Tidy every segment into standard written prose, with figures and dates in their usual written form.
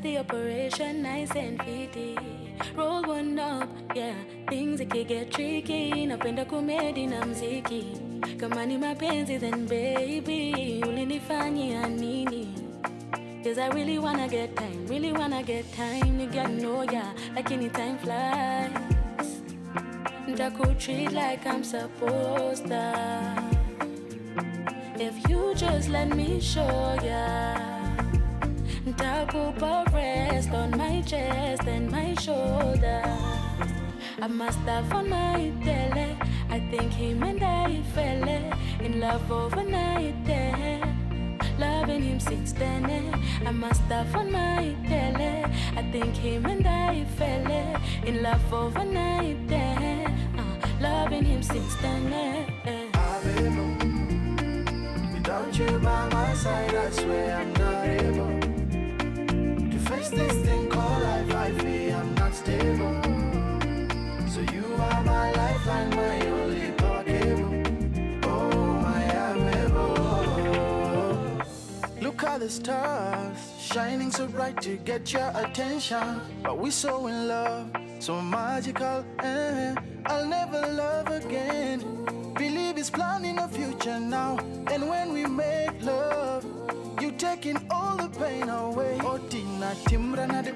the operation nice and fitty. Roll one up, yeah, things it can get tricky. Napenda komedi na mziki. Kama ni mapenzi then baby, ulinifanyia nini? Cause I really wanna get time to get know ya. Like any time flies, Ntaku treat like I'm supposed to. If you just let me show ya, Ntakupa rest on my chest and my shoulders. I must have on my tele. I think him and I fell in love overnight there. Loving him since then. I must have on my tele. I think him and I fell in love overnight there. Loving him since then. Without you by my side, I swear I'm not able to face this thing called life. I feel I'm not stable. So you are my lifeline, my only power cable. Oh my amiable. Look at the stars shining so bright to get your attention. But we're so in love, so magical. I'll never love again. Believe it's planning a future now. And when we make love, you taking all the pain away. Oh Tina Timranade,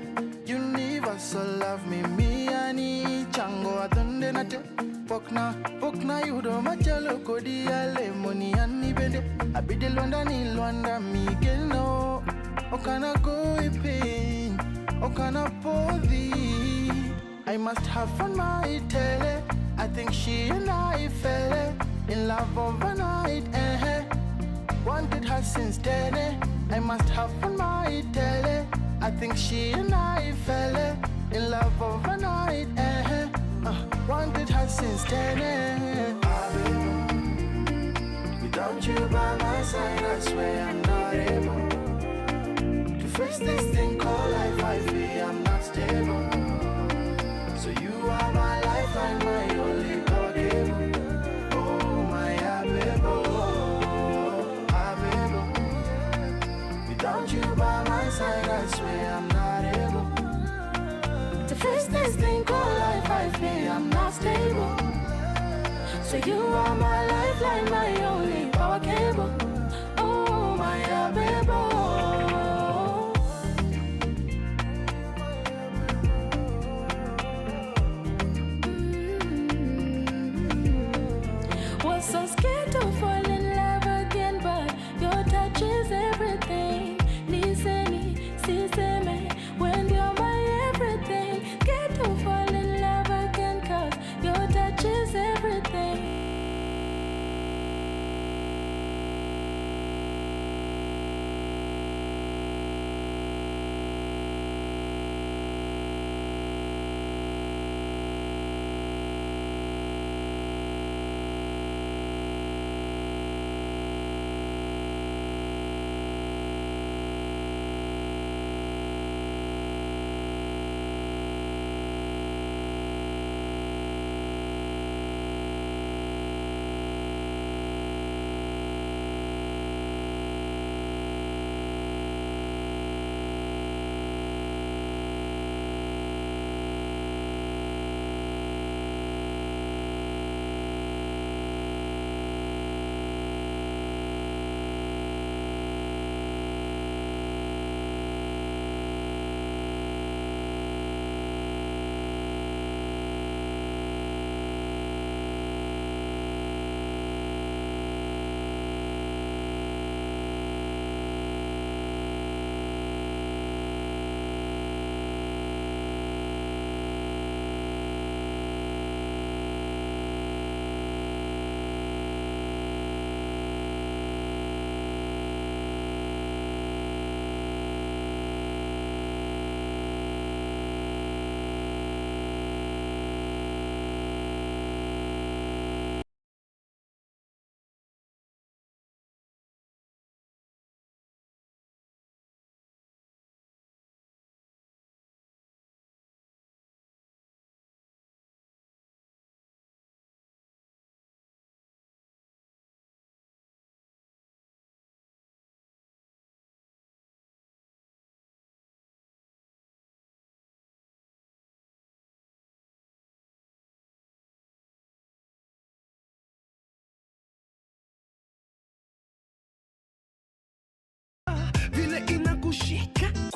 universal love me ani chango atonde nate. Pokna yudo machalo kodi ale moni ani bende. Abide Lwanda ni Lwanda Miguel no. Okana go pain, okana podi. I must have fun my tele. I think she and I fell in love overnight. Wanted her since then. I must have fun my tele. I think she and I fell in love overnight. Wanted her since then. Without you by my side, I swear I'm not able to face this thing called life. I feel I'm not stable. So you are my lifeline, my only power cable. Oh my amiable. Without you by my side, I swear I'm not able to face this thing called life. I feel I'm not stable. So you are my lifeline, my only power cable. Oh my amiable. Was so scared to fall in love again, but your touch is everything. Niseni, siseme, when you're my everything. Scared to fall in love again, cause your touch is everything.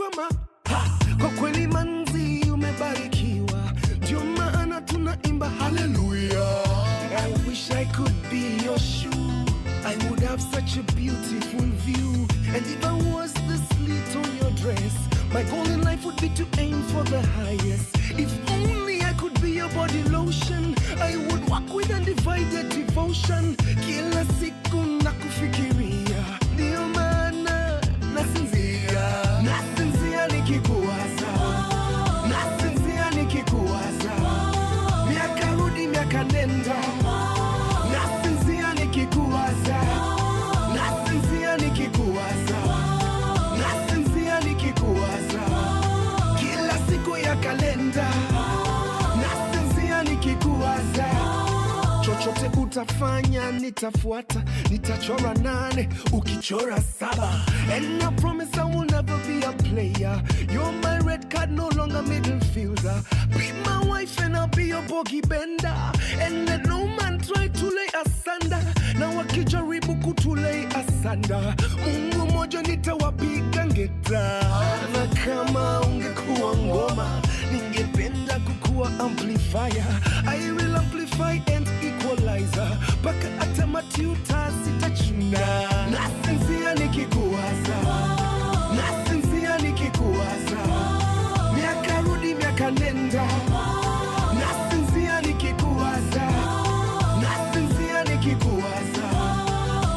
ngoma. Kwa kweli manzi umebarikiwa, ndio maana tunaimba hallelujah. I wish I could be your shoe, I would have such a beautiful view. And if I was the slit on your dress, my goal in life would be to aim for the highest. If only I could be your body lotion, I would walk with undivided devotion. Kila siku nakufikiria, ndio maana nasinzia nikikuwaza, nasinzia nikikuwaza. Miaka rudi miaka nenda, nasinzia nikikuwaza, nasinzia nikikuwaza, nasinzia nikikuwaza. Kila siku ya kalenda, nasinzia nikikuwaza. Chochote utafanya nitafuata, nitachora 8 ukichora 7. And I promise I will never be a player. You're my red card, no longer middle fielder. Be my wife and I'll be your bogey bender. And let no man try to lay asunder. Na wakijaribu kutulay asanda, Mungu moja nitawapiga ngeta. Na kama ungekuwa ngoma, ningependa kukuwa amplifier. I will amplify and equalizer, paka hata matiuta sitachuna. Nasinzia nikikuwaza, nasinzia nikikuwaza. Miaka rudi miaka nenda, nasinzia nikikuwaza, nasinzia nikikuwaza,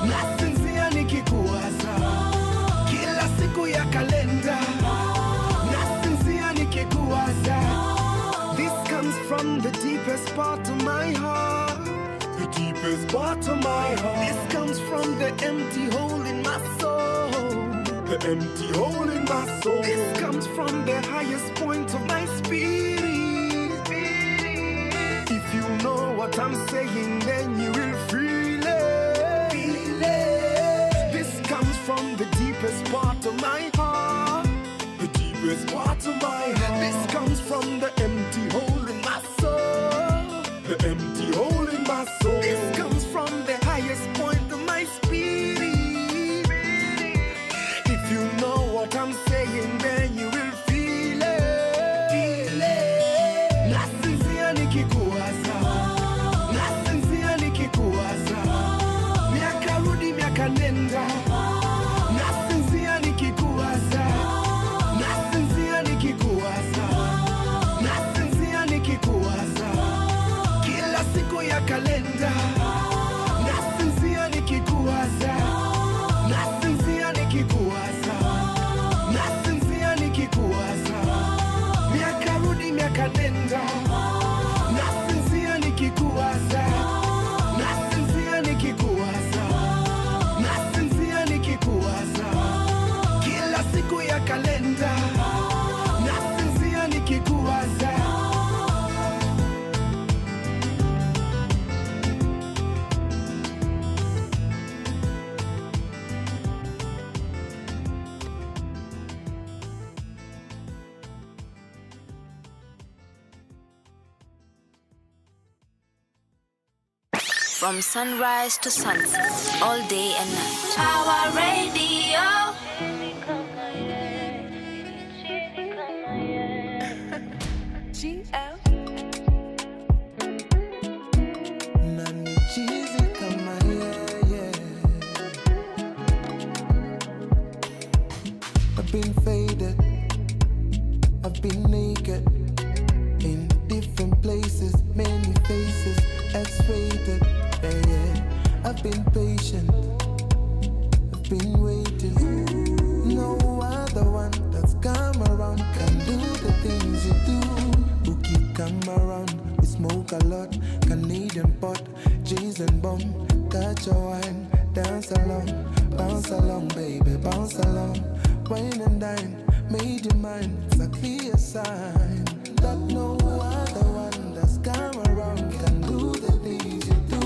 nasinzia nikikuwaza. Kila siku ya kalenda, nasinzia nikikuwaza. This comes from the deepest part of my heart, the deepest part of my heart. This comes from the empty hole in my soul, the empty hole in my soul. This comes from the highest point of my spirit. If you know what I'm saying, then you will feel it. Feel it. This comes from the deepest part of my heart, the deepest part of my heart. This comes from the empty hole in my soul, the empty hole in my soul. This comes from the highest point of my spirit. If you know what I'm saying, then you will feel it. Feel it. Nasinzia nikikuwaza, nasinzia nikikuwaza. Miaka rudi miaka nenda, nasinzia nikikuwaza, nasinzia nikikuwaza, nasinzia nikikuwaza. Kila siku ya kalenda, nasinzia nikikuwaza, nasinzia nikikuwaza, nasinzia nikikuwaza. Miaka rudi miaka nenda, nasinzia nikikuwaza, nasinzia nikikuwaza, nasinzia nikikuwaza. Kila siku ya kalenda, nasinzia nikikuwaza. From sunrise to sunset, all day and night. Our radio. GL. Nani cheesy kama yeah. I've been faded, I've been naked, in different places, many faces, X-rated, yeah. I've been patient, I've been waiting. No other one that's come around can do the things you do. Who keep come around, we smoke a lot, Canadian pot, jeans and bomb. Catch a wine, dance bounce along, baby, bounce along. Wine and dine, made your mind, it's a clear sign that no other one that's come around can do the things you do.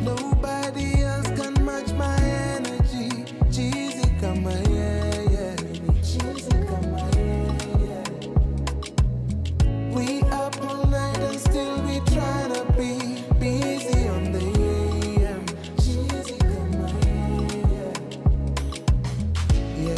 Nobody else can match my energy. Cheesy come yeah. Cheesy come yeah. We up all night and still we tryna be busy on the AM. Cheesy come yeah. Yeah.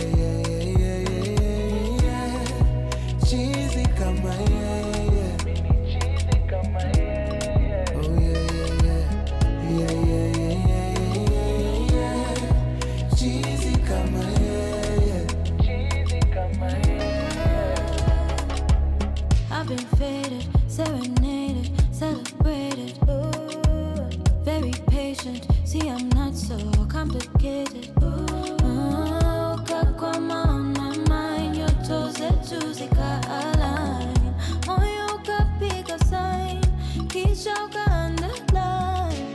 so complicated. Ukakwama on my mind, your toes zetu zika-align. Moyo ukapiga sign, kisha uka-underline.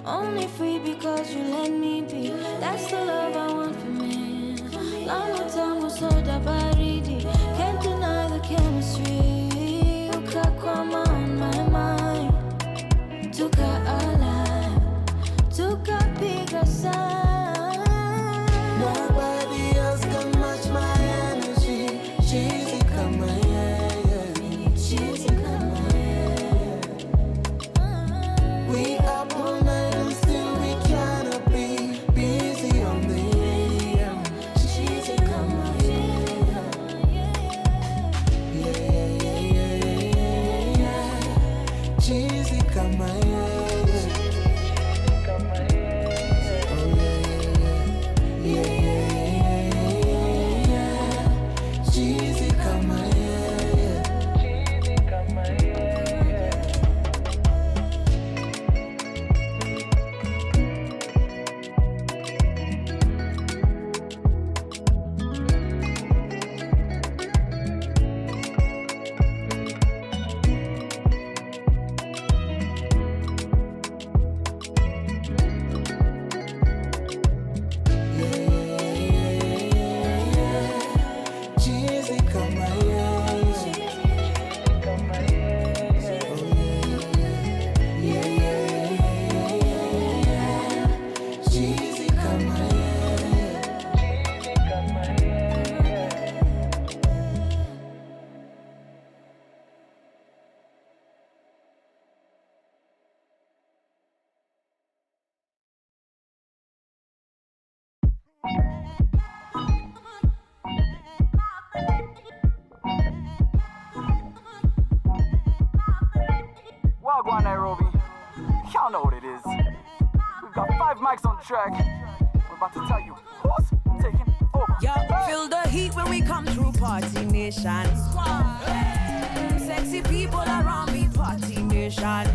Only free because you let me be. That's the love I want for me. Long time was so baridi. Can't deny the chemistry. Ukakwama on my mind. Tuka-align. Tuka-piga sign. Nobody else can match my energy. Cheesy kama yeah. Cheesy kama yeah. We up all night and still we tryna be busy on the AM. Cheesy kama yeah. Cheesy kama yeah. Cheesy kama yeah. Cheesy kama Cheesy kama Wagwan Nairobi, y'all know what it is. We've got 5 mics on the track. We're about to tell you who's taking over. Yeah, feel the heat when we come through Party Nation. Sexy people around me, Party Nation.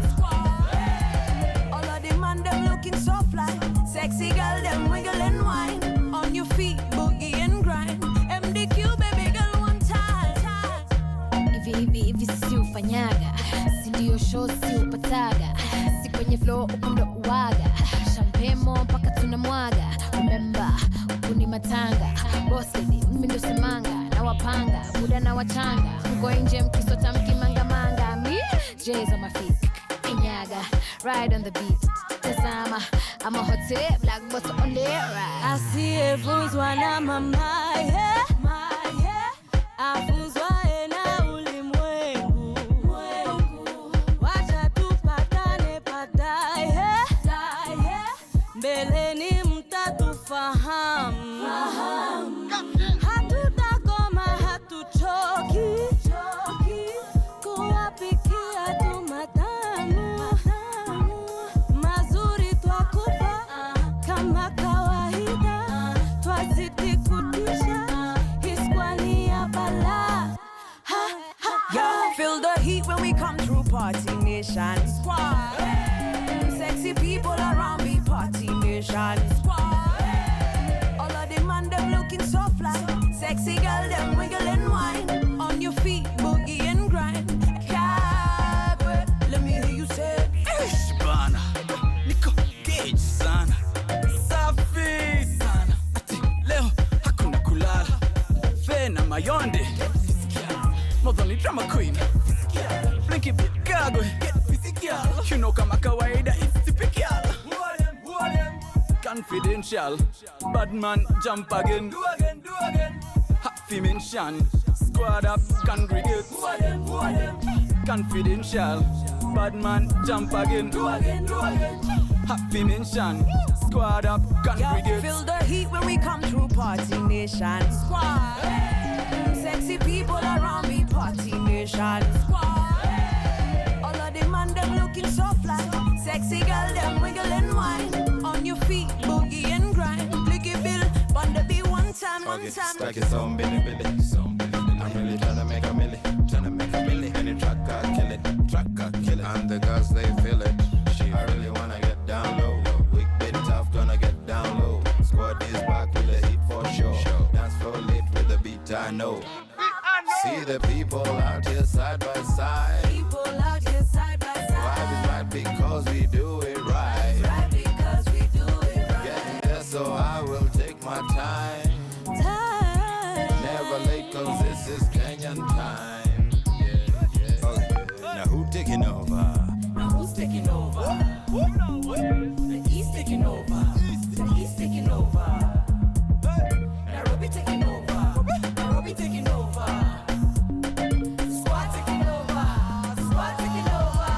All of them and them looking so fly. Sexy girl, them wiggle and wine. On your feet, boogie and grind. MDQ, baby girl, one time. Hivi si ufanyaga, si ndio show si upataga, si kwenye flow uko ndo uwaga, shampemo mpaka tunamwaga. Remember ukuni matanga, boss lady mimi ndo semanga, na wapanga muda na wachanga, mko nje mkisota mkimangamanga. Me J's on my feet, inyaga, ride on the beat. Tazama, I'm a hot tip, black bottle on the right. I see evuzwa na mama, yeah, my yeah. Avuzwa na ulimwengu, wacha tupatane padaye, mbeleni mtatufahamu. Hatutakoma, hatuchoki, kuwapikia tu matamu, mazuri twakupa kama kawaida, twazidi kutisha, hiskwani ya bala. Yeah, feel the heat when we come through Party Nation. Sexy people around me, Party Nation. All of them and them looking so fly. Sexy girl, them wiggle and wine. On your feet, boogie and grind. Cabra, let me hear you say. Ish bana, niko gauge sana, safi sana. Ati leo hakuna kulala, Fena Mayonde, Modoni drama queen, Blinky Bigago, you know kama kawaida it's typical. Confidential, bad man jump again, happy mention, squad up congregate. Confidential, bad man jump again, happy mention, squad up congregate. Yeah, feel the heat when we come through Party Nation. Sexy people around me, Party Nation. All of them and them looking so fly. Sexy girl, them wiggle and wine. On your feet, boogie and grind. Blicky bill, on the beat one time. Stack it some billy. I'm really tryna make a milli. Any track I kill it. And the girls they feel it. I really wanna get down low. Weak bit tough. vibe is back with the heat for sure. Dance floor lit with the beat I know. See the people out here side by side. People out here side by side. Vibe is right because we do it right. Right because we do it right. Getting there, so I will take my time. Never late, cause this is Kenyan time. Yeah. Okay. Now who taking over? Now who's taking over? The East taking over. The East taking over. Nairobi taking over. Nairobi taking over. Squad taking over. Squad taking over.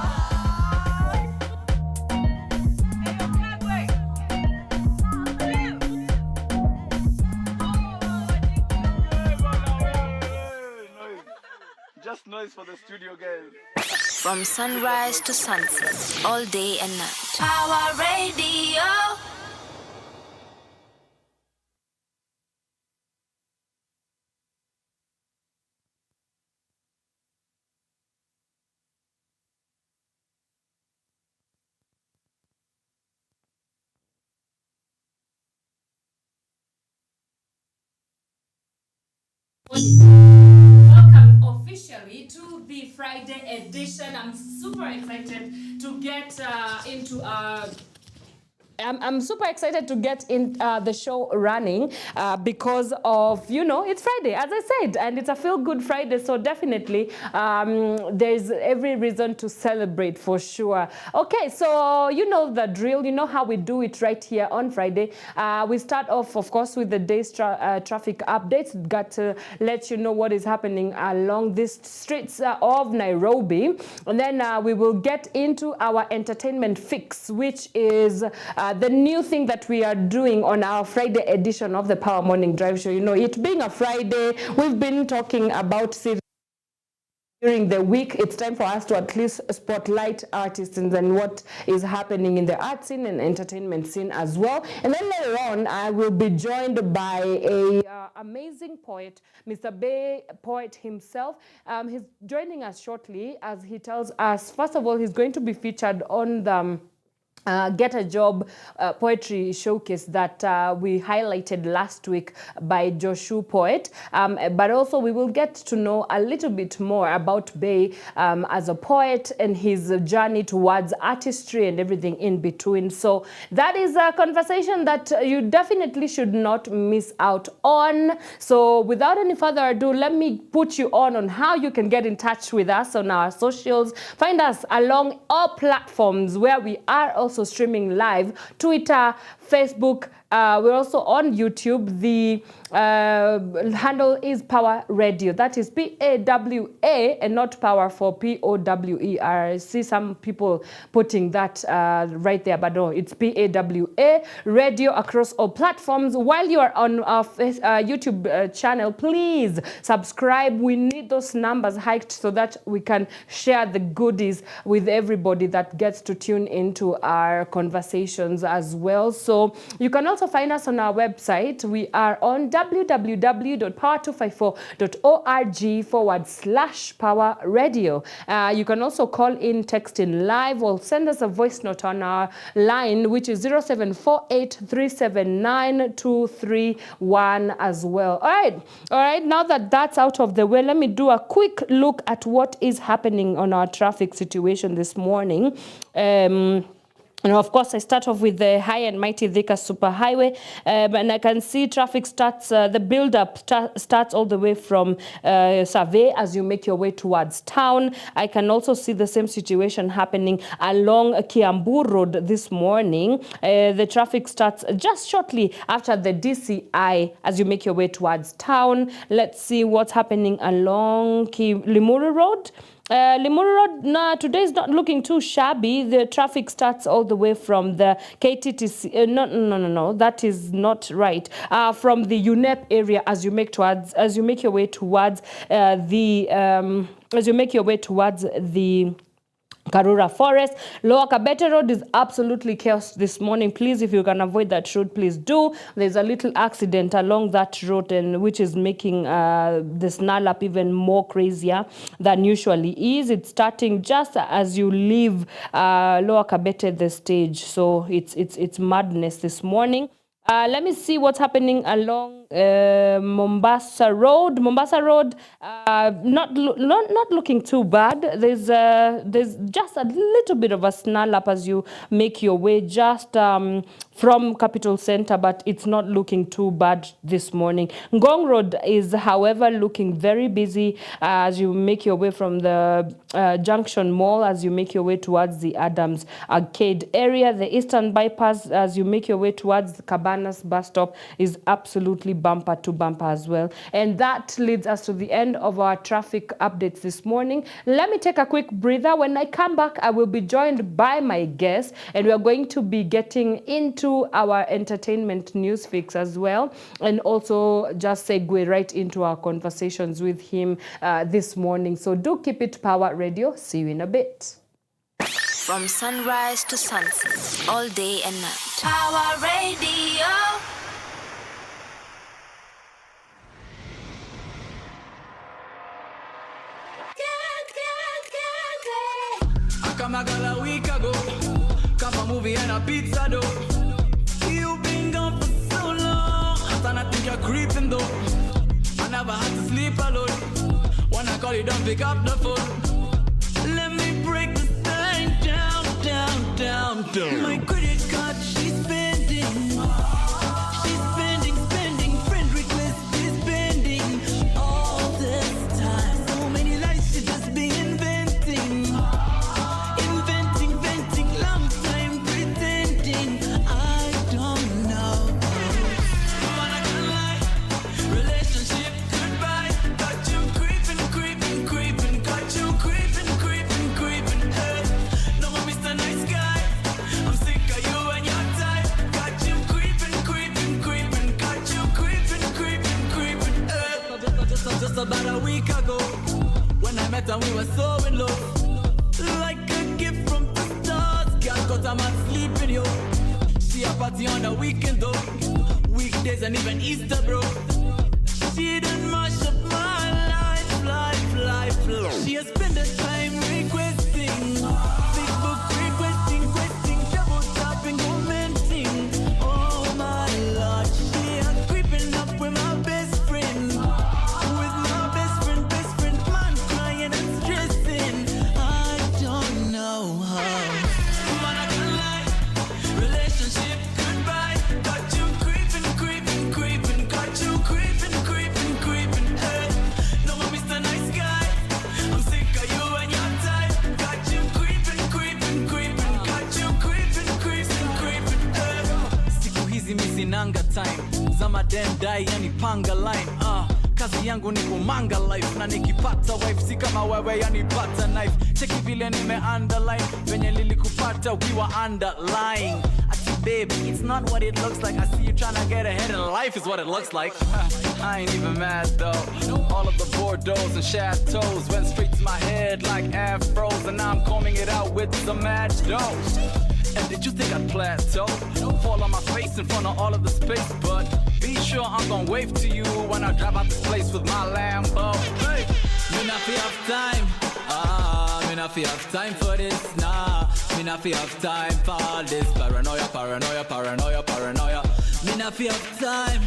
Just noise for the studio guys. From sunrise to sunset, all day and night. Power Radio. Welcome officially to the Friday edition. I'm super excited to get into I'm super excited to get in the show running because of, it's Friday, as I said, and it's a feel-good Friday, so definitely there's every reason to celebrate for sure. Okay, so you know the drill, you know how we do it right here on Friday. We start off, of course, with the day's traffic updates. Got to let you know what is happening along these streets of Nairobi. And then we will get into our entertainment fix, which is the new thing that we are doing on our Friday edition of the Power Morning Drive Show. You know, it being a Friday, we've been talking about series during the week. It's time for us to at least spotlight artists and then what is happening in the art scene and entertainment scene as well. And then later on, I will be joined by a amazing poet, Mr. Bay Poet himself. He's joining us shortly as he tells us, first of all, he's going to be featured on the Get a Job poetry showcase that we highlighted last week by Joshua Poet. But also we will get to know a little bit more about Bay as a poet and his journey towards artistry and everything in between. So that is a conversation that you definitely should not miss out on. So without any further ado, let me put you on how you can get in touch with us on our socials. Find us along all platforms where we are also streaming live: Twitter, Facebook. We're also on YouTube. The handle is Power Radio. That is P-A-W-A and not Power for P-O-W-E-R. I see some people putting that right there, but no, it's P-A-W-A Radio across all platforms. While you are on our YouTube channel, please subscribe. We need those numbers hiked so that we can share the goodies with everybody that gets to tune into our conversations as well. So you can also find us on our website. We are on www.power254.org/Power Radio. You can also call in, text in live, or send us a voice note on our line, which is 0748-379-231 as well. All right. Now that that's out of the way, let me do a quick look at what is happening on our traffic situation this morning. And of course, I start off with the high and mighty Thika Superhighway, and I can see traffic starts, the build-up starts all the way from Survey as you make your way towards town. I can also see the same situation happening along Kiambu Road this morning. The traffic starts just shortly after the DCI as you make your way towards town. Let's see what's happening along Limuru Road. Limuru Road, today is not looking too shabby. The traffic starts all the way from the KTTC. No, that is not right. From the UNEP area as you make your way towards the Karura Forest. Lower Kabete Road is absolutely chaos this morning. Please, if you can avoid that road, please do. There's a little accident along that road, and which is making the snarl up even more crazier than usually is. It's starting just as you leave Lower Kabete the stage. So it's madness this morning. Let me see what's happening along Mombasa Road. Mombasa Road, not looking too bad. There's just a little bit of a snarl up as you make your way just from Capital Center, but it's not looking too bad this morning. Ngong Road is, however, looking very busy as you make your way from the Junction Mall, as you make your way towards the Adams Arcade area. The Eastern Bypass, as you make your way towards the Cabanas bus stop, is absolutely bumper to bumper as well. And that leads us to the end of our traffic updates this morning. Let me take a quick breather. When I come back, I will be joined by my guest, and we are going to be getting into our entertainment news fix as well, and also just segue right into our conversations with him this morning. So do keep it Power Radio. See you in a bit. From sunrise to sunset, all day and night. Power Radio. I come a girl a week ago, come a movie and a pizza dough. You've been gone for so long, I started think you're creeping though. I never had to sleep alone. When I call you, don't pick up the phone. Let me break the sign down, down, down, down. My credit card, she's spending. She's spending, spending. Friend request is spending. All this time, so many lies she just been inventing. Inventing, venting, long time pretending. I don't know. But I can't lie. Relationship goodbye. Got you creeping, creeping, creeping. Got you creeping, creeping, creeping. Hey, no more Mr. Nice Guy. I'm sick of you and your type. Got you creeping, creeping, creeping. Got you creeping, creeping, creeping. Hey, just about a week ago, when I met her, we were so in love. Like a gift from the stars. Girl got a man sleeping, yo. She a party on the weekend, though. Weekdays and even Easter, bro. She done mash up my life, life, life, life. She has spent the time requesting, Facebook requesting, questing, double tapping, commenting. Oh my Lord, she a creeping up with my best friend. With my best friend, man crying and stressing. I don't know how. Man, I can't lie. Relationship goodbye. Got you creeping, creeping, creeping. Got you creeping, creeping, creeping. Hey, no more Mr. Nice Guy. I'm sick of you and your type. Got you creeping, creeping, creeping. Got you creeping, creeping, creeping. Hey, siku hizi misinanga time. Zama den die yani panga line. Kazi yangu ni kumanga life. Na nikipata wife si kama wewe yani pata knife. Cheki vile nime underline. Venye lilikupata ukiwa underline. Baby, it's not what it looks like. I see you trying to get ahead in life is what it looks like. I ain't even mad though. All of the Bordeaux and Chateaus went straight to my head like afros. And now I'm combing it out with some match dough. And did you think I'd plateau? Fall on my face in front of all of the space. But be sure I'm gonna wave to you when I drive out this place with my Lambo. Hey, me not fi have time. Me not fi have time for this, nah. Me not fi have time for all this paranoia, paranoia, paranoia, paranoia. Me not fi have time.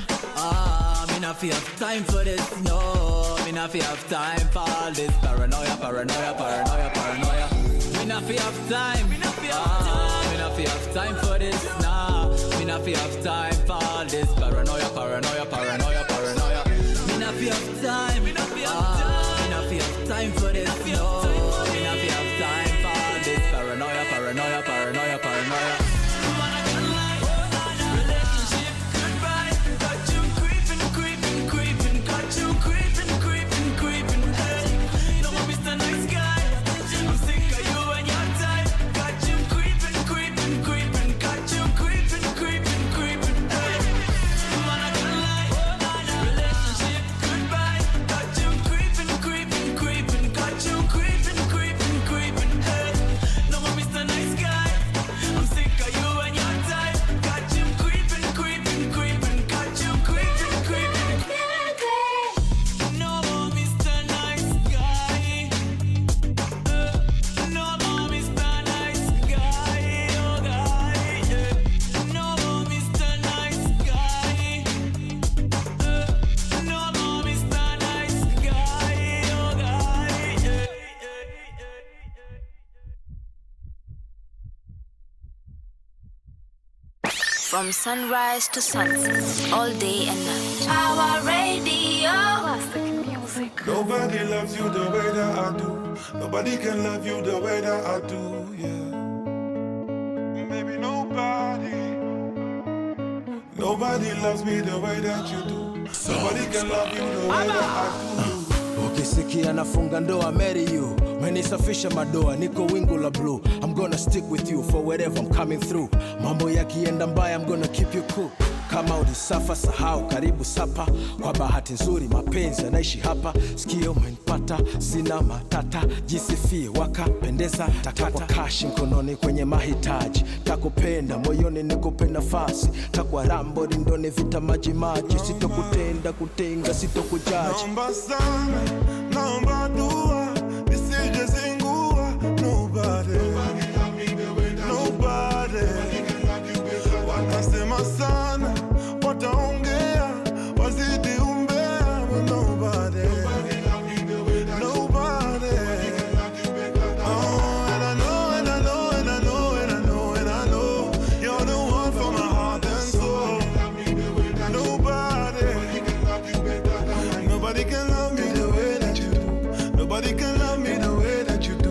Me not fi have time for this, no. Me not fi have time for all this paranoia, paranoia, paranoia, paranoia. Me not fi have time. Me not fi have time for this, nah. Me not fi have time for all this paranoia, paranoia, paranoia, paranoia. Me not fi have time. Me not fi have time for this, no. Me not fi have time for all this paranoia, paranoia, paranoia, paranoia. Relationship goodbye. Got you creeping, creeping, creeping. Got you creeping, creeping, creeping. Hey, no more Mr. Nice Guy. I'm sick of you and your type. Got you creeping, creeping, creeping. Got you creeping, creeping, creeping. Hey, man, I can't lie. Relationship goodbye. Got you creeping, creeping, creeping. Got you creeping. From sunrise to sunset, all day and night. Power Radio. Classic music. Nobody loves you the way that I do. Nobody can love you the way that I do, yeah. Maybe nobody loves me the way that you do. Nobody can love you the way that I do. Ukisikia nafunga ndoa, marry you. Menisafisha madoa, niko wingu la blue. I'm gonna stick with you for wherever I'm coming through. Mambo yakienda mbaya, I'm gonna keep you cool. Kama ulisafa sahau, karibu sapa. Kwa bahati nzuri mapenzi yanaishi hapa. Sikio umenipata, sina matata. Jisifie wakapendeza, takwa cash mkononi kwenye mahitaji. Takupenda moyoni nikupe nafasi. Takwa rambo rindoni vita maji. Sitokutenda kutenga, sitokujaji. Naomba sana, naomba dua, nisije zingua. Nobody watasema sana, wataongea, wazidi umbea. But nobody. Oh, and I know you're the one for my heart and soul. Nobody can love me the way that you do. Nobody can love me the way that you do.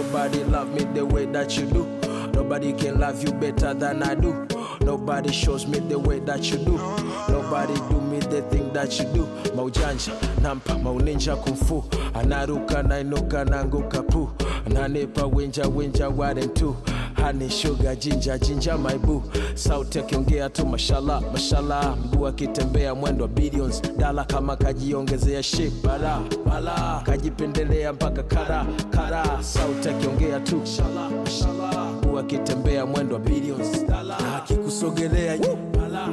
Nobody love me the way that you do. Nobody can love you better than I do. Nobody shows me the way that you do. Nobody do me the thing that you do. Maujanja, nampa, mauninja kumfu. Anaruka, nainuka, nanguka pu. Nanipa, winja, warren tu. Honey, sugar, ginger, my boo. Sauti akiongea tu mashallah. Mguu akitembea mwendo billions. Dala kama kajiongezea shape. Bala, kajipendelea mpaka kara. Sauti akiongea tu mashallah. Mguu akitembea mwendo billions. Dala akikusogelea bala.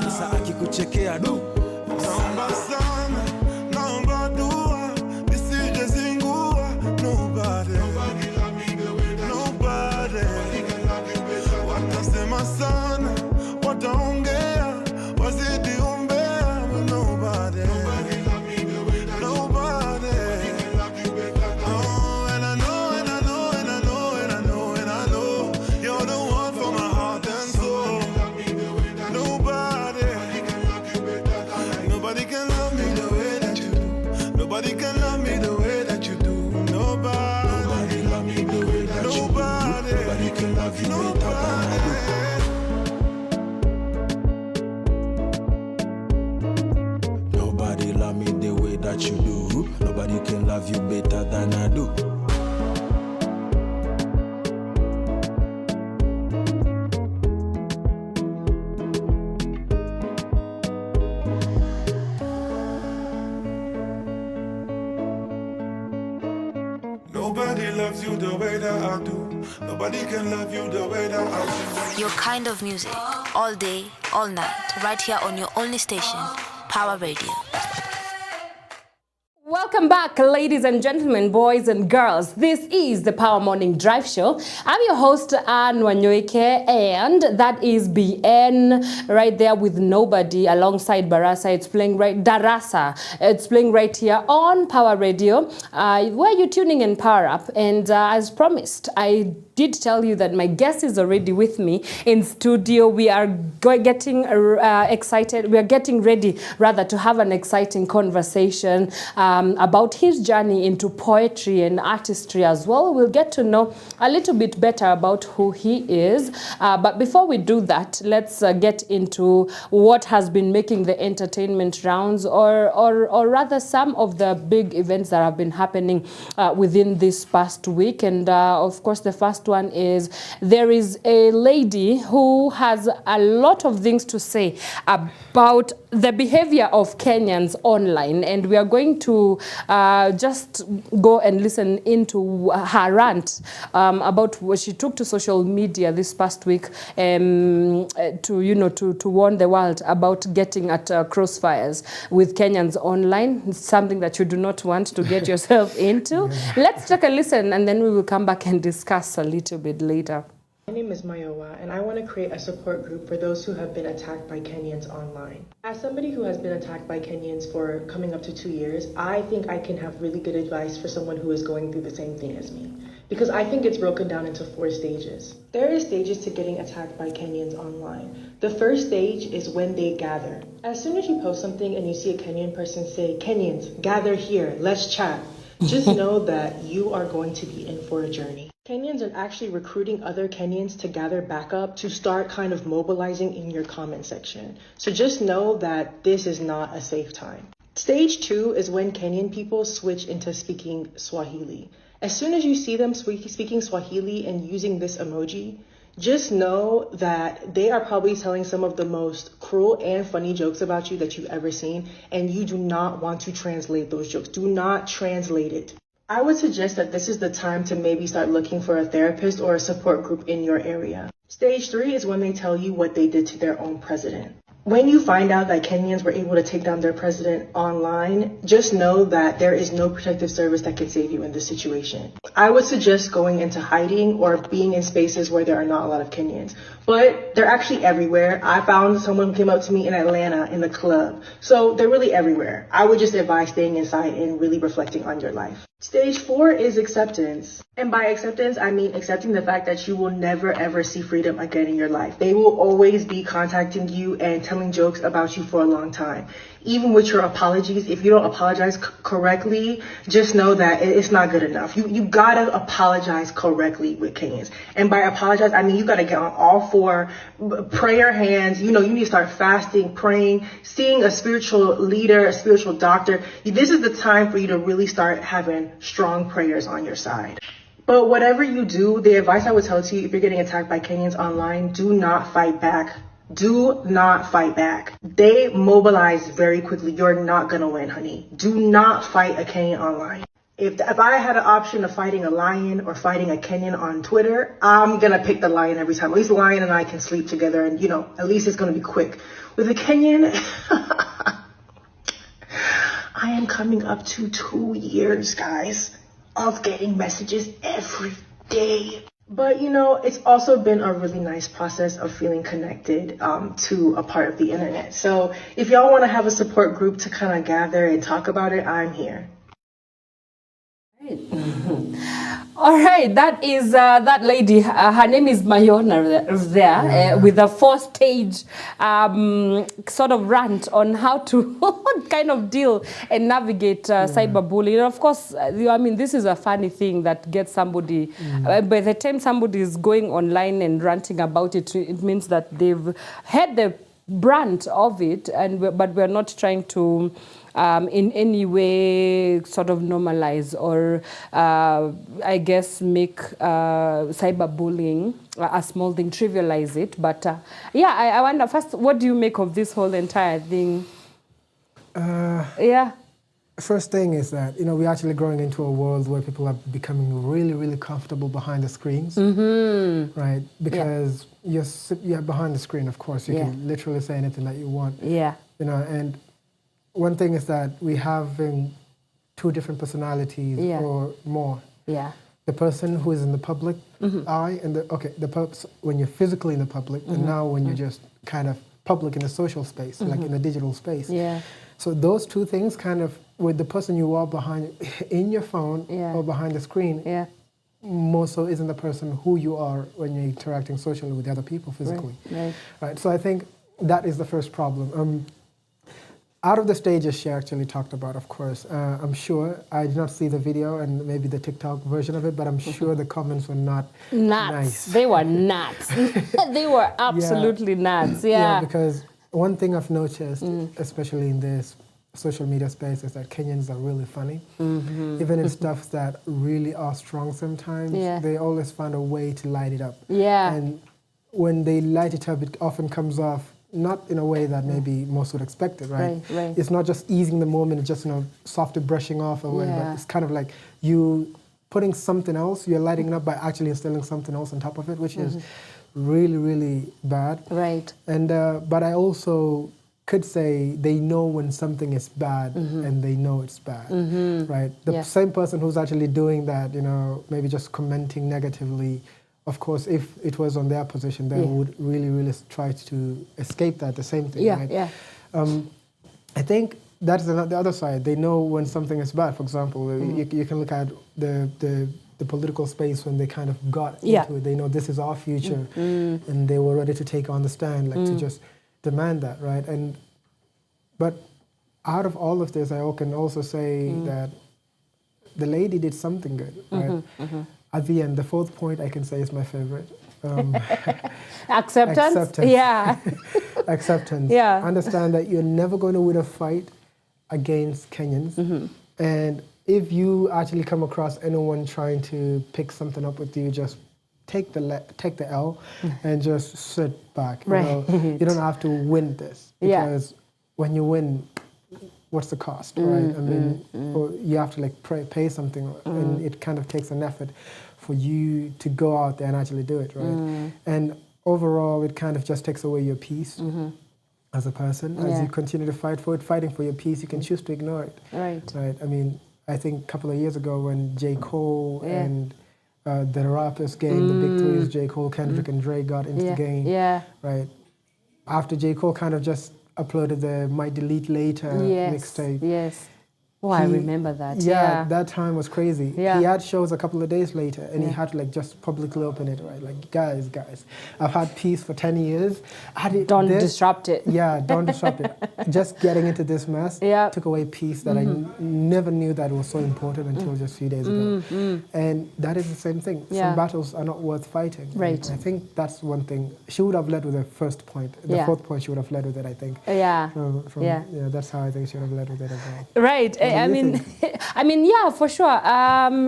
Sasa akikuchekea du. Naomba sana, naomba dua, nisije zingua. Nobody. Watasema sana, wataongea, wazidi umbea. But nobody. Oh, and I know you're the one for my heart and soul. Nobody can love me the way that you do. Nobody can love me the way that you do. Nobody love me the way that you do. Nobody can love you better than I do. Nobody love me the way that you do. Nobody can love you better than I do. Nobody loves you the way that I do. Nobody can love you the way that I do. Your kind of music, all day, all night, right here on your only station, Power Radio. Welcome back, ladies and gentlemen, boys and girls. This is the Power Morning Drive Show. I'm your host, Wanyoike, and that is BN right there with Nobody alongside Barasa. It's playing right, Darasa. It's playing right here on Power Radio, where you're tuning in Power Up. And as promised, I did tell you that my guest is already with me in studio. We are getting excited. We are getting ready, rather, to have an exciting conversation about his journey into poetry and artistry as well. We'll get to know a little bit better about who he is. But before we do that, let's get into what has been making the entertainment rounds, or rather some of the big events that have been happening within this past week. And of course, the first one is there is a lady who has a lot of things to say about the behavior of Kenyans online, and we are going to just go and listen into her rant about what she took to social media this past week to warn the world about getting at crossfires with Kenyans online. It's something that you do not want to get yourself into. Let's take a listen, and then we will come back and discuss a little bit later. My name is Pawa, and I want to create a support group for those who have been attacked by Kenyans online. As somebody who has been attacked by Kenyans for coming up to 2 years, I think I can have really good advice for someone who is going through the same thing as me. because I think it's broken down into 4 stages. There are stages to getting attacked by Kenyans online. The first stage is when they gather. As soon as you post something and you see a Kenyan person say, "Kenyans, gather here, let's chat," just know that you are going to be in for a journey. Kenyans are actually recruiting other Kenyans to gather back up to start kind of mobilizing in your comment section. So just know that this is not a safe time. Stage 2 is when Kenyan people switch into speaking Swahili. As soon as you see them speaking Swahili and using this emoji, just know that they are probably telling some of the most cruel and funny jokes about you that you've ever seen, and you do not want to translate those jokes. Do not translate it. I would suggest that this is the time to maybe start looking for a therapist or a support group in your area. Stage 3 is when they tell you what they did to their own president. When you find out that Kenyans were able to take down their president online, just know that there is no protective service that can save you in this situation. I would suggest going into hiding or being in spaces where there are not a lot of Kenyans. But they're actually everywhere. I found someone who came up to me in Atlanta in the club. So they're really everywhere. I would just advise staying inside and really reflecting on your life. Stage 4 is acceptance. And by acceptance, I mean accepting the fact that you will never ever see freedom again in your life. They will always be contacting you and telling jokes about you for a long time. Even with your apologies, if you don't apologize correctly, just know that it's not good enough. You gotta apologize correctly with Kenyans. And by apologize, I mean you gotta get on all 4 prayer hands. You need to start fasting, praying, seeing a spiritual leader, a spiritual doctor. This is the time for you to really start having strong prayers on your side. But whatever you do, the advice I would tell to you if you're getting attacked by Kenyans online, do not fight back. Do not fight back. They mobilize very quickly. You're not gonna win, honey. Do not fight a Kenyan online. If I had an option of fighting a lion or fighting a Kenyan on Twitter, I'm gonna pick the lion every time. At least the lion and I can sleep together, and at least it's gonna be quick. With a Kenyan, I am coming up to 2 years, guys, of getting messages every day. But it's also been a really nice process of feeling connected to a part of the internet. So if y'all want to have a support group to kind of gather and talk about it, I'm here. All right, that is that lady. Her name is Mayona there, with a 4-stage sort of rant on how to kind of deal and navigate cyberbullying. And of course, this is a funny thing that gets somebody, by the time somebody is going online and ranting about it, it means that they've had the brunt of it, but we're not trying to in any way sort of normalize or I guess make cyberbullying a small thing, trivialize it. But I wonder first, what do you make of this whole entire thing? First thing is that, we're actually growing into a world where people are becoming really, really comfortable behind the screens, right? Because you're behind the screen, of course. You can literally say anything that you want. And one thing is that we have 2 different personalities or more. The person who is in the public eye and when you're physically in the public, and now when you're just kind of public in a social space, like in a digital space. So those 2 things kind of, with the person you are behind in your phone or behind the screen, more so isn't the person who you are when you're interacting socially with other people physically. Right. So I think that is the first problem. Out of the stages she actually talked about, of course, I'm sure, I did not see the video and maybe the TikTok version of it, but I'm sure the comments were not nice. They were nuts. They were absolutely nuts. Yeah, because one thing I've noticed, especially in this social media space, is that Kenyans are really funny. Even in stuff that really are strong sometimes, they always find a way to light it up. And when they light it up, it often comes off not in a way that maybe most would expect it, right? It's not just easing the moment, it's just, softly brushing off or whatever. It's kind of like you putting something else, you're lighting it up by actually instilling something else on top of it, which is really, really bad. And but I also could say they know when something is bad and they know it's bad, right? The same person who's actually doing that, maybe just commenting negatively, of course, if it was on their position, they would really, really try to escape that, the same thing, right? I think that's the other side. They know when something is bad. For example, you can look at the the political space when they kind of got into it. They know this is our future, and they were ready to take on the stand, like to just demand that, right? But out of all of this, I can also say that the lady did something good, right? At the end, the fourth point I can say is my favorite. Acceptance? Yeah. Acceptance. Yeah. Understand that you're never going to win a fight against Kenyans. And if you actually come across anyone trying to pick something up with you, just take the L and just sit back. You know, you don't have to win this, because when you win, what's the cost, right? I mean, you have to like pay something, and it kind of takes an effort for you to go out there and actually do it, right? And overall, it kind of just takes away your peace as a person. As you continue to fight for it, fighting for your peace, you can choose to ignore it. Right. I mean, I think a couple of years ago when J. Cole and the rappers game, the big three is J. Cole, Kendrick, and Dre got into the game, right? After J. Cole kind of just uploaded the Might Delete Later mixtape. Oh, I remember that. Yeah, that time was crazy. He had shows a couple of days later, and he had to like just publicly open it, right? Like, guys, I've had peace for 10 years. Don't disrupt it. Yeah, don't disrupt it. Just getting into this mess took away peace that I never knew that was so important until just a few days ago. And that is the same thing. Some battles are not worth fighting. Right. I think that's one thing. She would have led with the first point. The fourth point, she would have led with it, I think. That's how I think she would have led with it as well. Right. I mean, yeah, for sure.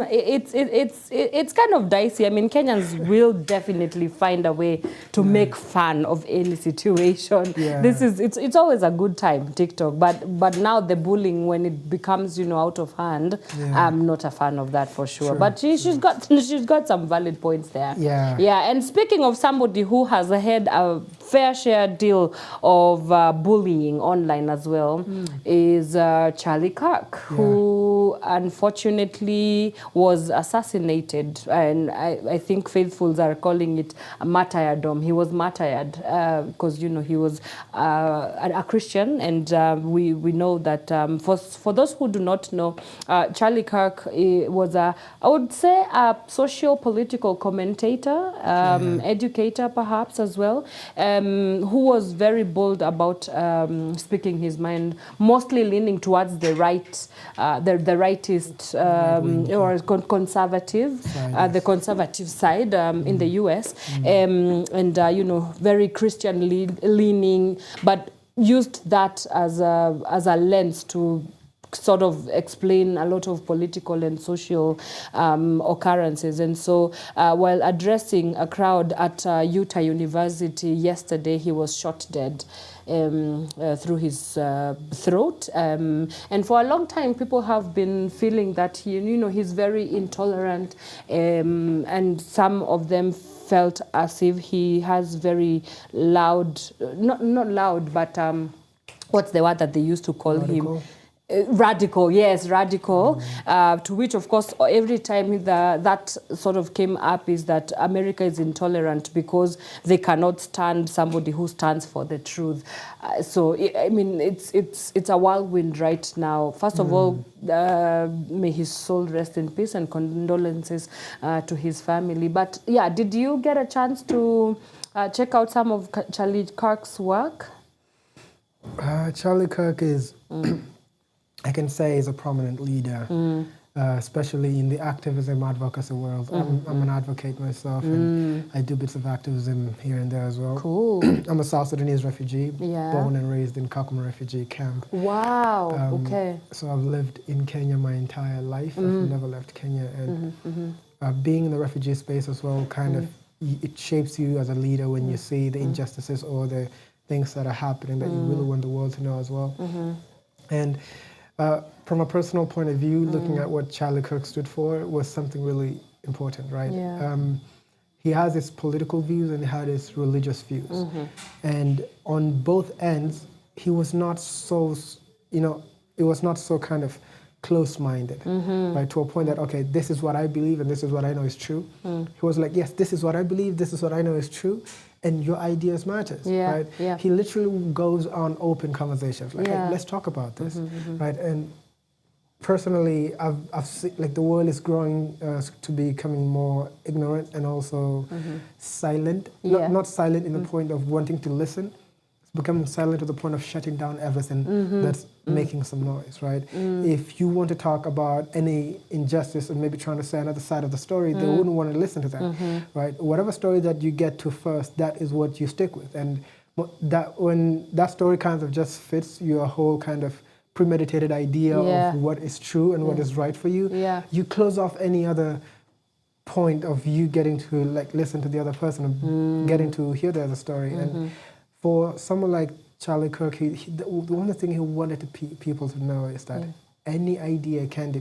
It's kind of dicey. I mean, Kenyans will definitely find a way to make fun of any situation. It's always a good time, TikTok. But now the bullying, when it becomes out of hand, I'm not a fan of that for sure. But she's got some valid points there. Yeah. And speaking of somebody who has had a fair share deal of bullying online as well, is Charlie Kirk, who unfortunately was assassinated, and I think faithfuls are calling it a martyrdom. He was martyred because he was a Christian, and we know that for those who do not know, Charlie Kirk was I would say a socio-political commentator, educator perhaps as well, who was very bold about speaking his mind, mostly leaning towards the right, the rightist or conservative, the conservative side in the US, and very Christian leaning, but used that as a lens to sort of explain a lot of political and social occurrences. And so while addressing a crowd at Utah University yesterday, he was shot dead through his throat. And for a long time, people have been feeling that he's very intolerant, and some of them felt as if he has very loud, not loud, but what's the word that they used to call him? Radical, yes, radical. To which, of course, every time that sort of came up is that America is intolerant because they cannot stand somebody who stands for the truth. So, I mean, it's a whirlwind right now. First of all, may his soul rest in peace, and condolences to his family. But yeah, did you get a chance to check out some of Charlie Kirk's work? Charlie Kirk is... I can say is a prominent leader, especially in the activism advocacy world. I'm an advocate myself, and I do bits of activism here and there as well. Cool. I'm a South Sudanese refugee, born and raised in Kakuma refugee camp. Wow, okay. So I've lived in Kenya my entire life. I've never left Kenya. And being in the refugee space as well, kind of, it shapes you as a leader when you see the injustices or the things that are happening that you really want the world to know as well. And from a personal point of view, looking at what Charlie Kirk stood for was something really important, right? He has his political views and he had his religious views. And on both ends, he was not so, it was not so kind of close-minded, right? To a point that, okay, this is what I believe and this is what I know is true. He was like, yes, this is what I believe, this is what I know is true, and your ideas matters, right? He literally goes on open conversations, like, hey, let's talk about this, right? And personally, I've seen, like, the world is growing to becoming more ignorant and also silent. Not silent in the point of wanting to listen. It's becoming silent to the point of shutting down everything that's making some noise, right? If you want to talk about any injustice and maybe trying to say another side of the story, they wouldn't want to listen to that, right? Whatever story that you get to first, that is what you stick with. And that when that story kind of just fits your whole kind of premeditated idea of what is true and what is right for you, you close off any other point of you getting to like listen to the other person and getting to hear the other story. And for someone like Charlie Kirk, the only thing he wanted people to know is that any idea can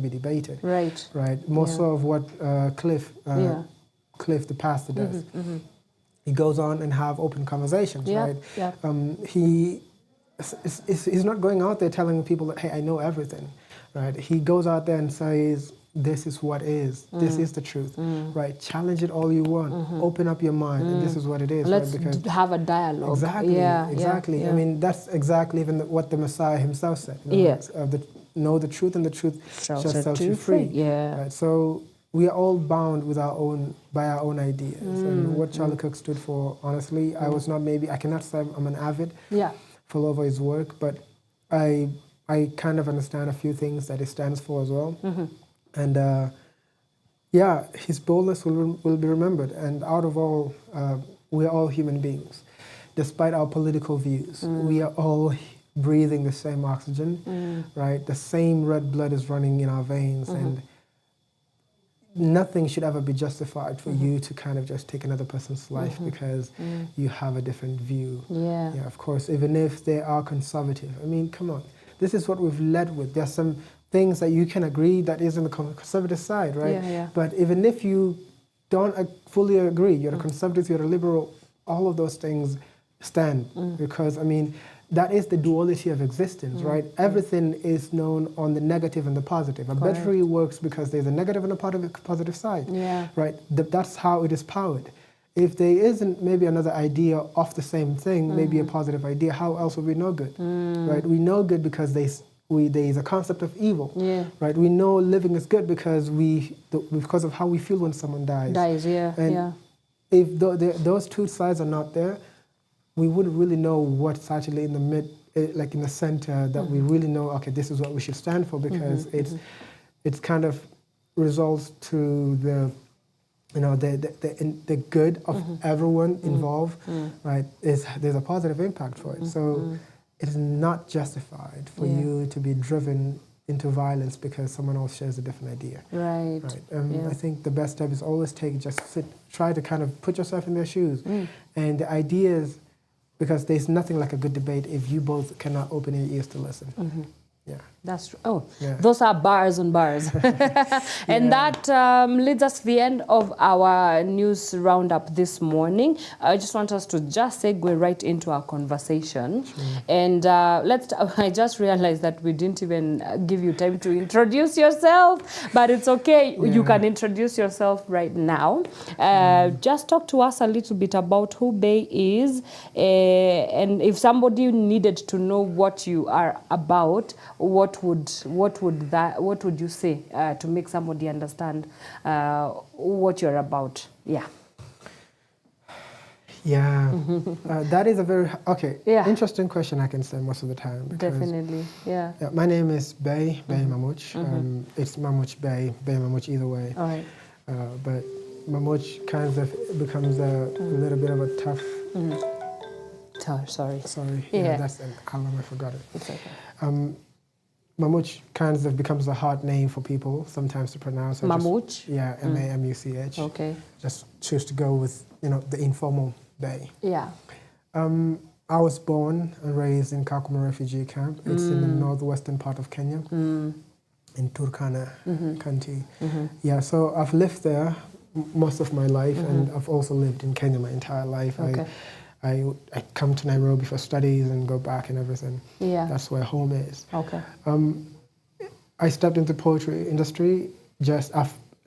be debated. Right. Most of what Cliff, the pastor, does. He goes on and have open conversations, right? He's not going out there telling people that, hey, I know everything, right? He goes out there and says, this is what is. This is the truth, right? Challenge it all you want. Open up your mind, and this is what it is. Let's right? Because have a dialogue. Exactly. I mean, that's exactly even what the Messiah himself said. Know the truth, and the truth shall set you free. Right? So we are all bound with by our own ideas. And what Charlie Kirk stood for, honestly, I cannot say I'm an avid follower of his work, but I kind of understand a few things that it stands for as well. And his boldness will be remembered. And out of all, we're all human beings. Despite our political views, we are all breathing the same oxygen, right? The same red blood is running in our veins, and nothing should ever be justified for you to kind of just take another person's life because you have a different view. Of course, even if they are conservative. I mean, come on. This is what we've led with. There's some things that you can agree that is on the conservative side, right? But even if you don't fully agree, you're a conservative, you're a liberal, all of those things stand because, I mean, that is the duality of existence, right? Everything is known on the negative and the positive. A battery works because there's a negative and a positive side, right? That's how it is powered. If there isn't maybe another idea of the same thing, maybe a positive idea, how else would we know good, right? We know good because there is a concept of evil, right? We know living is good because because of how we feel when someone dies. If those two sides are not there, we wouldn't really know what's actually in the like in the center that we really know, okay, this is what we should stand for, because it's kind of results to the good of everyone involved, right? There's a positive impact for it. So it is not justified for you to be driven into violence because someone else shares a different idea. Right. I think the best step is always try to kind of put yourself in their shoes. And the ideas, because there's nothing like a good debate if you both cannot open your ears to listen. That's true. Oh, those are bars on bars. And that leads us to the end of our news roundup this morning. I just want us to just segue right into our conversation. And I just realized that we didn't even give you time to introduce yourself, but it's okay. You can introduce yourself right now. Just talk to us a little bit about who Bay is, and if somebody needed to know what you are about, what would you say to make somebody understand what you're about? That is a very interesting question, I can say most of the time. Definitely. My name is Bay Mamouche. It's Mamouche Bay Mamouche, either way. All right. But Mamouche kind of becomes a little bit of a tough. Sorry. That's an alarm, I forgot it. It's okay. Mamouche kind of becomes a hard name for people sometimes to pronounce. Mamouche? Mamuch. Okay. Just choose to go with, the informal Bay. I was born and raised in Kakuma refugee camp. It's in the northwestern part of Kenya, in Turkana County. So I've lived there most of my life, and I've also lived in Kenya my entire life. I come to Nairobi for studies and go back and everything. That's where home is. I stepped into poetry industry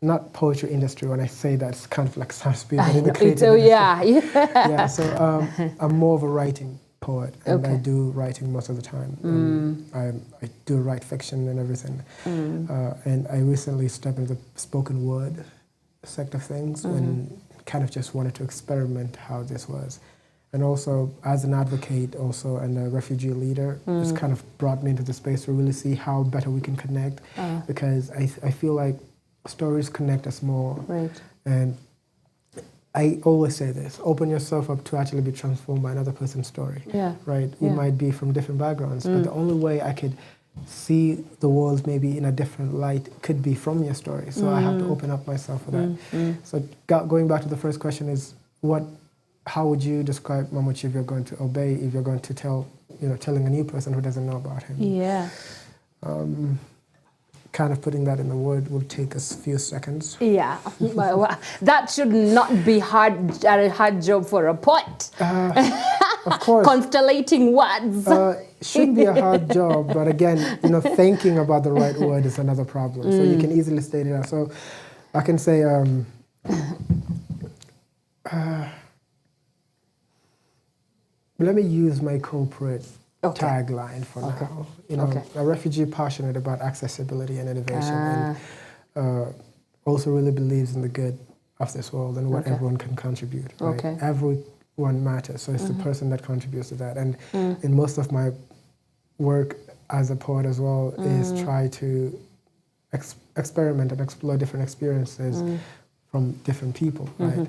not poetry industry. When I say that, it's kind of like sounds big, but in the creative industry. So I'm more of a writing poet, and Okay. I do writing most of the time. I do write fiction and everything. And I recently stepped into the spoken word sector of things and kind of just wanted to experiment how this was. And also, as an advocate also and a refugee leader, it's kind of brought me into the space to really see how better we can connect, because I feel like stories connect us more. Right. And I always say this, open yourself up to actually be transformed by another person's story. Yeah. Right? We might be from different backgrounds, but the only way I could see the world maybe in a different light could be from your story. So I have to open up myself for that. So going back to the first question is, how would you describe Mamuchi if you're going to obey, if you're going to telling a new person who doesn't know about him? Yeah. Kind of putting that in the word will take us a few seconds. Yeah, well, that should not be a hard job for a poet. Of course. Constellating words. Shouldn't be a hard job, but again, thinking about the right word is another problem. So you can easily state it out. So I can say, let me use my corporate tagline for now. A refugee passionate about accessibility and innovation, and also really believes in the good of this world and what everyone can contribute. Right? Everyone matters, so it's the person that contributes to that. And in most of my work as a poet as well is try to experiment and explore different experiences from different people. Right?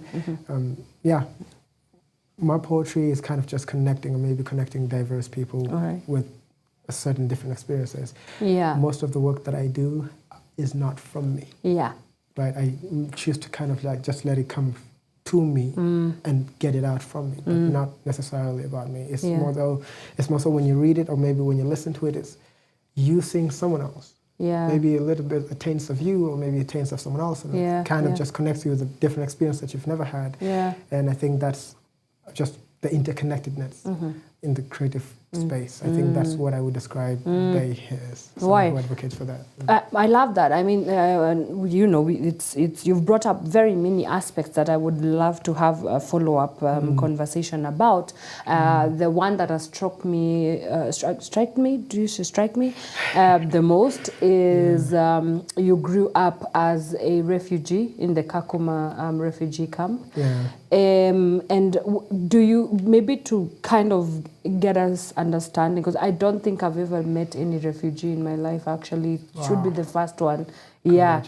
My poetry is kind of just connecting, or maybe connecting diverse people with a certain different experiences. Yeah. Most of the work that I do is not from me. Yeah. Right. I choose to kind of just let it come to me and get it out from me, but not necessarily about me. It's more so when you read it, or maybe when you listen to it, it's you seeing someone else. Yeah. Maybe a little bit a taste of you, or maybe a taste of someone else, and it kind of just connects you with a different experience that you've never had. Yeah. And I think that's just the interconnectedness in the creative space. I think that's what I would describe Bay as. Someone who advocates for that. I love that. I mean, you've brought up very many aspects that I would love to have a follow-up conversation about. The one that has struck me, do you say strike me? The most is you grew up as a refugee in the Kakuma refugee camp. Yeah. And do you, maybe to kind of get us understanding, because I don't think I've ever met any refugee in my life, actually. It should be the first one. Yeah.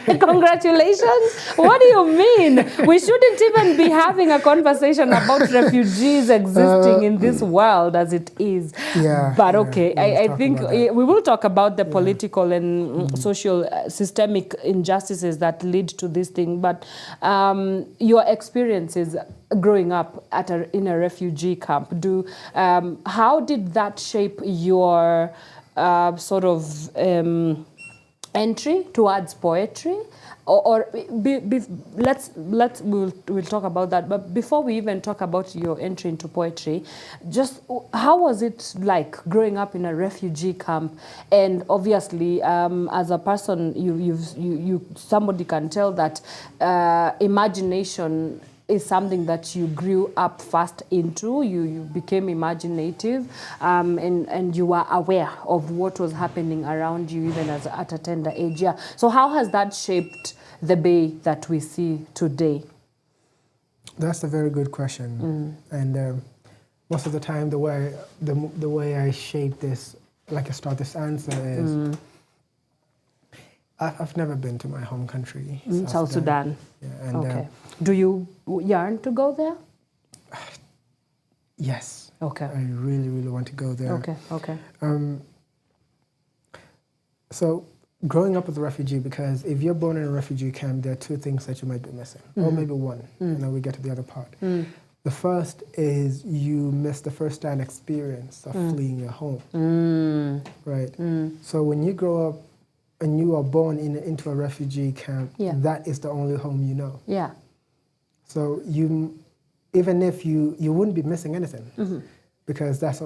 Congratulations. What do you mean? We shouldn't even be having a conversation about refugees existing in this world as it is. Yeah. But okay, I think we will talk about the political and social systemic injustices that lead to this thing. But your experiences growing up in a refugee camp, how did that shape your sort of entry towards poetry? We'll talk about that. But before we even talk about your entry into poetry, just how was it like growing up in a refugee camp? And obviously, as a person, somebody can tell that imagination is something that you grew up fast into. You became imaginative, and you were aware of what was happening around you even at a tender age. Yeah. So how has that shaped the Bay that we see today? That's a very good question. And most of the time, the way I shape this, I start this answer is, I've never been to my home country, South Sudan. Yeah, and, okay. Do you yearn to go there? Yes. Okay. I really, really want to go there. Okay. So growing up as a refugee, because if you're born in a refugee camp, there are two things that you might be missing, or maybe one, and then we get to the other part. The first is you miss the first-hand experience of fleeing your home, right? So when you grow up and you are born into a refugee camp, that is the only home you know. Yeah. So even if you wouldn't be missing anything, because this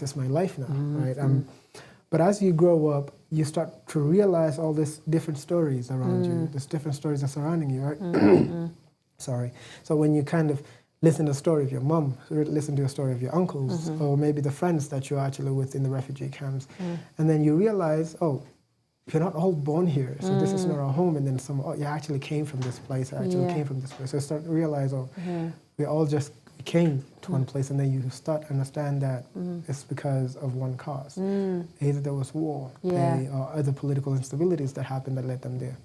is my life now, right? But as you grow up, you start to realize all these different stories around you. There's different stories that are surrounding you, right? Sorry. So when you kind of listen to the story of your mom, listen to the story of your uncles, or maybe the friends that you're actually with in the refugee camps. And then you realize, oh, you're not all born here, so this is not our home. And then you actually came from this place, I actually came from this place. So you start to realize, oh, we all just came to one place, and then you start to understand that it's because of one cause. Either there was war, or other political instabilities that happened that led them there.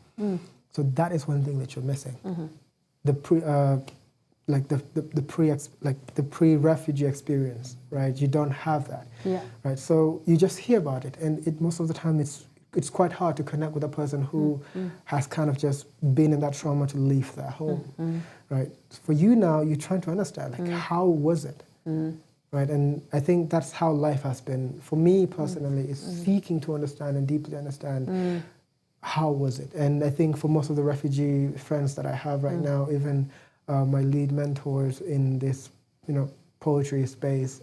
So that is one thing that you're missing. The pre-refugee experience, right? You don't have that, right? So you just hear about it, and most of the time it's quite hard to connect with a person who has kind of just been in that trauma to leave their home, right? For you now, you're trying to understand, like, how was it, right? And I think that's how life has been for me personally, is seeking to understand and deeply understand how was it. And I think for most of the refugee friends that I have right now, even my lead mentors in this, poetry space,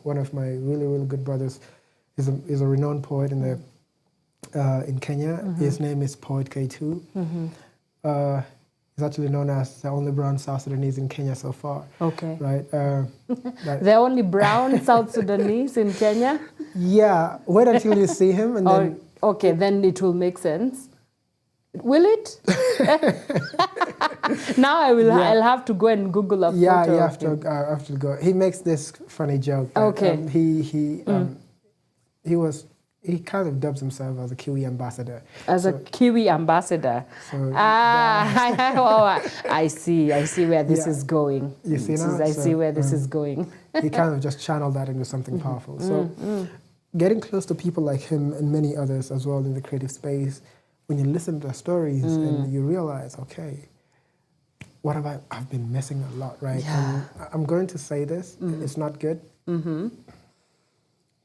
one of my really, really good brothers is a renowned poet in Kenya. His name is Poet K2. He's actually known as the only brown South Sudanese in Kenya so far. Okay. Right? The only brown South Sudanese in Kenya? Yeah. Wait until you see him, and then... Okay, then it will make sense. Will it? Now I'll have to go and Google a photo. Yeah, you have to go. He makes this funny joke. Okay. He kind of dubs himself as a Kiwi ambassador. As a Kiwi ambassador. So I see where this is going. You see now? I see where this is going. He kind of just channeled that into something powerful. So getting close to people like him and many others as well in the creative space, when you listen to their stories and you realize, okay, what have I've been missing a lot, right? Yeah. And I'm going to say this, it's not good.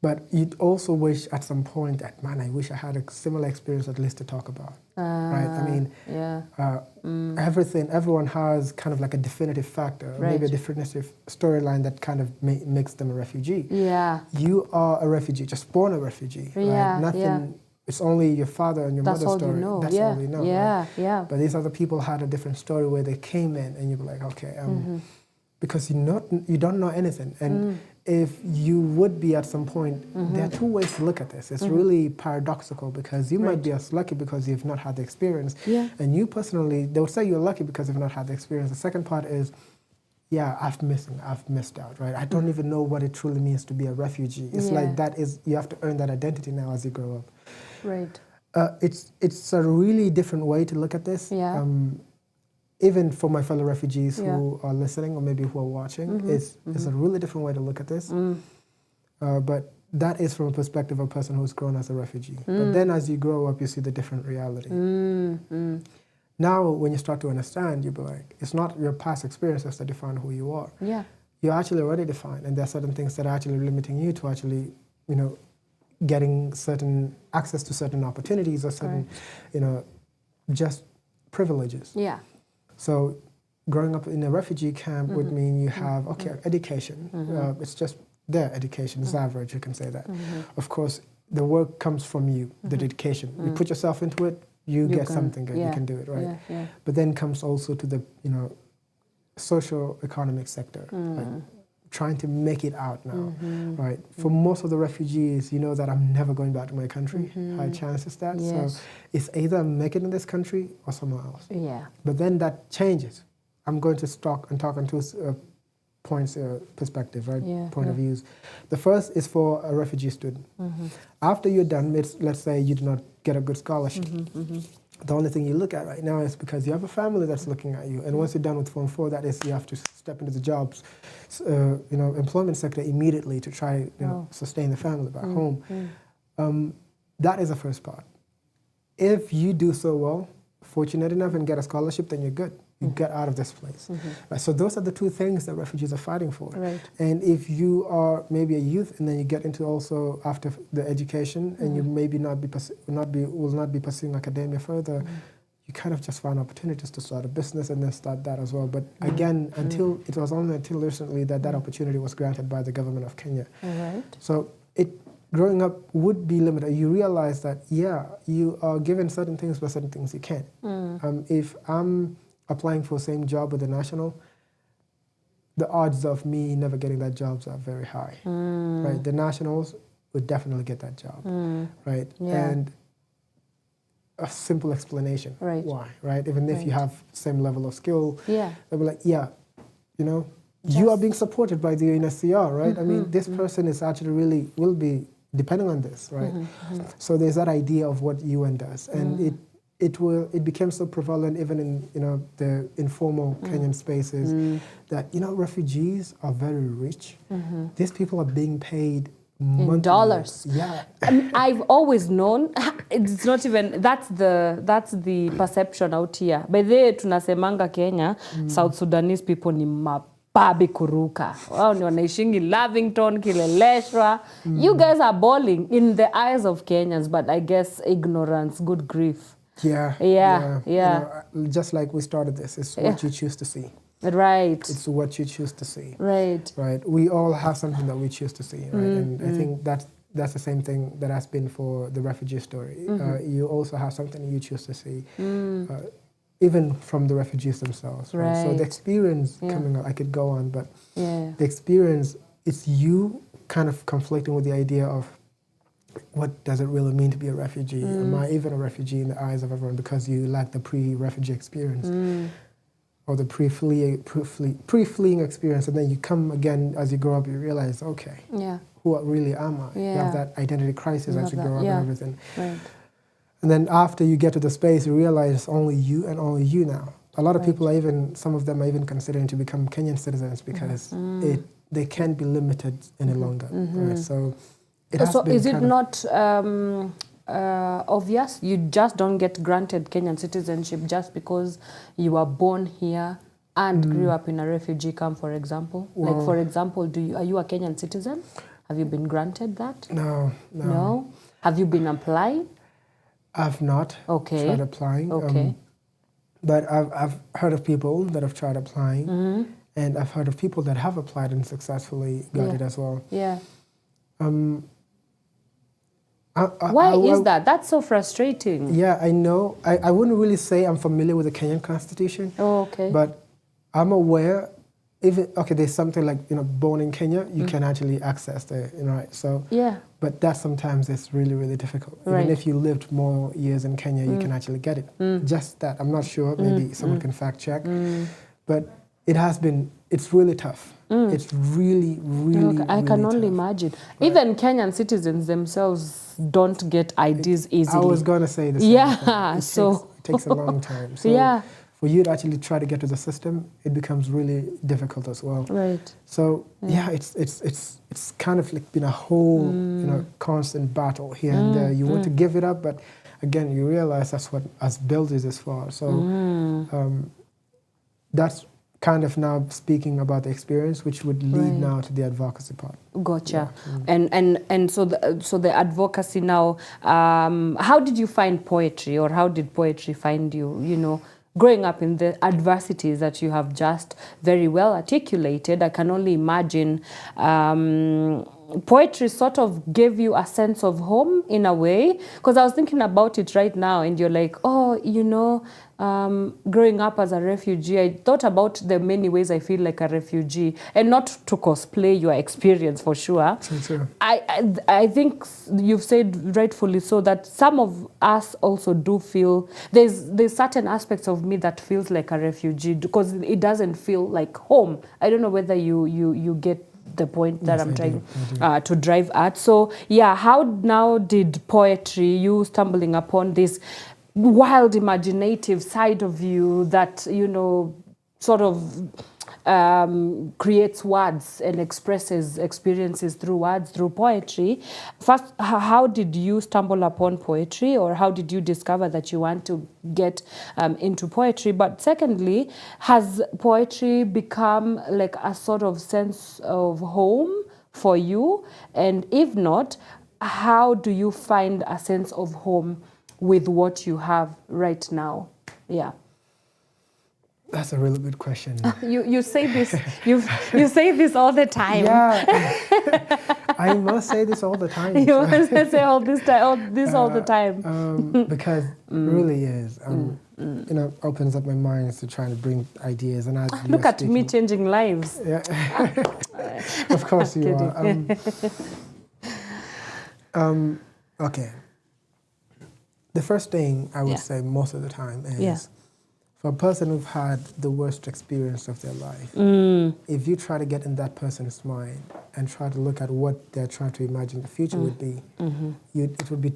But you'd also wish at some point that, man, I wish I had a similar experience at least to talk about, right? I mean, everyone has kind of like a definitive factor, or maybe a definitive storyline that kind of makes them a refugee. Yeah. You are a refugee, just born a refugee, right? Nothing, it's only your father and your mother's story. You know. That's all you know. Yeah, right? yeah. But these other people had a different story where they came in, and you're like, okay, because you don't know anything. And if you would be at some point, there are two ways to look at this. It's really paradoxical, because you might be as lucky because you've not had the experience. Yeah. And you personally, they would say you're lucky because you've not had the experience. The second part is, I've missed out, right? I don't even know what it truly means to be a refugee. It's like you have to earn that identity now as you grow up. Right. It's a really different way to look at this. Yeah. Even for my fellow refugees who are listening, or maybe who are watching, it's a really different way to look at this. But that is from a perspective of a person who's grown as a refugee. But then as you grow up, you see the different reality. Now, when you start to understand, you'll be like, it's not your past experiences that define who you are. Yeah. You're actually already defined, and there are certain things that are actually limiting you to actually, getting certain access to certain opportunities or certain, just privileges. Yeah. So growing up in a refugee camp would mean you have, education. It's just their education. It's average, you can say that. Of course, the work comes from you, the dedication. You put yourself into it, you get something good, you can do it, right? Yeah. But then comes also to the, social economic sector, like trying to make it out now, right? For most of the refugees, you know that I'm never going back to my country. High chances that. Yes. So it's either make it in this country or somewhere else. Yeah. But then that changes. I'm going to talk on two points, perspective, right? Yeah. Point of views. The first is for a refugee student. After you're done, let's say you do not get a good scholarship. The only thing you look at right now is because you have a family that's looking at you. And once you're done with Form 4, that is, you have to step into the jobs, employment sector immediately to try, sustain the family back home. That is the first part. If you do so well, fortunate enough, and get a scholarship, then you're good. You get out of this place. Right, so those are the two things that refugees are fighting for. Right. And if you are maybe a youth, and then you get into also after the education, and you maybe will not be pursuing academia further, you kind of just find opportunities to start a business and then start that as well. But again, it was only until recently that opportunity was granted by the government of Kenya. Right. So growing up would be limited. You realize that, you are given certain things, but certain things you can't. If I'm applying for the same job with the national, the odds of me never getting that job are very high, right? The nationals would definitely get that job, right? Yeah. And a simple explanation, Right. why, right? Even if you have same level of skill, Yeah. they'll be like, yeah, you know, you are being supported by the UNSCR, right? I mean, this person is actually really, will be depending on this, right? So there's that idea of what UN does, and it became so prevalent even in, you know, the informal Kenyan spaces that, you know, refugees are very rich. These people are being paid In dollars. Yeah. I've always known, it's not even, that's the perception out here. By the way, tunasemanga Kenya, South Sudanese people ni mababi kuruka. Wao ni wanaishingi Lavington, Kileleshwa. You guys are balling in the eyes of Kenyans, but I guess ignorance, good grief. Yeah. Yeah. You know, just like we started this, it's what you choose to see. Right. It's what you choose to see. Right. Right. We all have something that we choose to see, right? And I think that's the same thing that has been for the refugee story. You also have something you choose to see, even from the refugees themselves. Right. So the experience coming up, I could go on, but the experience, it's you kind of conflicting with the idea of what does it really mean to be a refugee? Am I even a refugee in the eyes of everyone because you lack the pre-refugee experience? Or the pre-fleeing experience, and then you come again as you grow up, you realize, okay, who really am I? You have that identity crisis as you grow up and everything. Right. And then after you get to the space, you realize it's only you and only you now. A lot of people are even, some of them are even considering to become Kenyan citizens because they can't be limited any longer. Right? So it has been is it not obvious? You just don't get granted Kenyan citizenship just because you were born here and grew up in a refugee camp, for example? Well, like, for example, are you a Kenyan citizen? Have you been granted that? No. Have you been applying? I've not tried applying. Okay. But I've heard of people that have tried applying, and I've heard of people that have applied and successfully got it as well. Yeah. Why is that? That's so frustrating. Yeah, I know. I wouldn't really say I'm familiar with the Kenyan Constitution. Oh, okay. But I'm aware, there's something like, you know, born in Kenya, you can actually access the, you know, right? So, but that sometimes is really, really difficult. Right. Even if you lived more years in Kenya, you can actually get it. Just that. I'm not sure. Maybe someone can fact check. But it's really tough. It's really, really, I can only tough. imagine. Right. Even Kenyan citizens themselves don't get IDs easily. I was going to say the same thing. It takes a long time. So for you to actually try to get to the system, it becomes really difficult as well. Right. So it's kind of like been a whole you know, constant battle here and there. You want to give it up, but again, you realize that's what us builders is for. So that's kind of now speaking about the experience, which would lead now to the advocacy part. Gotcha. And so the advocacy now, how did you find poetry, or how did poetry find you, you know, growing up in the adversities that you have just very well articulated? I can only imagine poetry sort of gave you a sense of home in a way, because I was thinking about it right now, and you're like, oh, you know, growing up as a refugee, I thought about the many ways I feel like a refugee, and not to cosplay your experience for sure. True. I think you've said rightfully so that some of us also do feel there's certain aspects of me that feels like a refugee because it doesn't feel like home. I don't know whether you get the point that I'm trying to drive at. So yeah, how now did poetry, you stumbling upon this wild imaginative side of you that, you know, sort of creates words and expresses experiences through words, through poetry. First, how did you stumble upon poetry, or how did you discover that you want to get into poetry? But secondly, has poetry become like a sort of sense of home for you? And if not, how do you find a sense of home with what you have right now? Yeah. That's a really good question. You say this. You say this all the time. Yeah, I must say this all the time. You must say all the time. Because it really is. you know, opens up my mind to trying to bring ideas. And as Look at me changing lives. Yeah. Of course you are. Okay. The first thing I would say most of the time is for a person who've had the worst experience of their life, if you try to get in that person's mind and try to look at what they're trying to imagine the future would be, it would be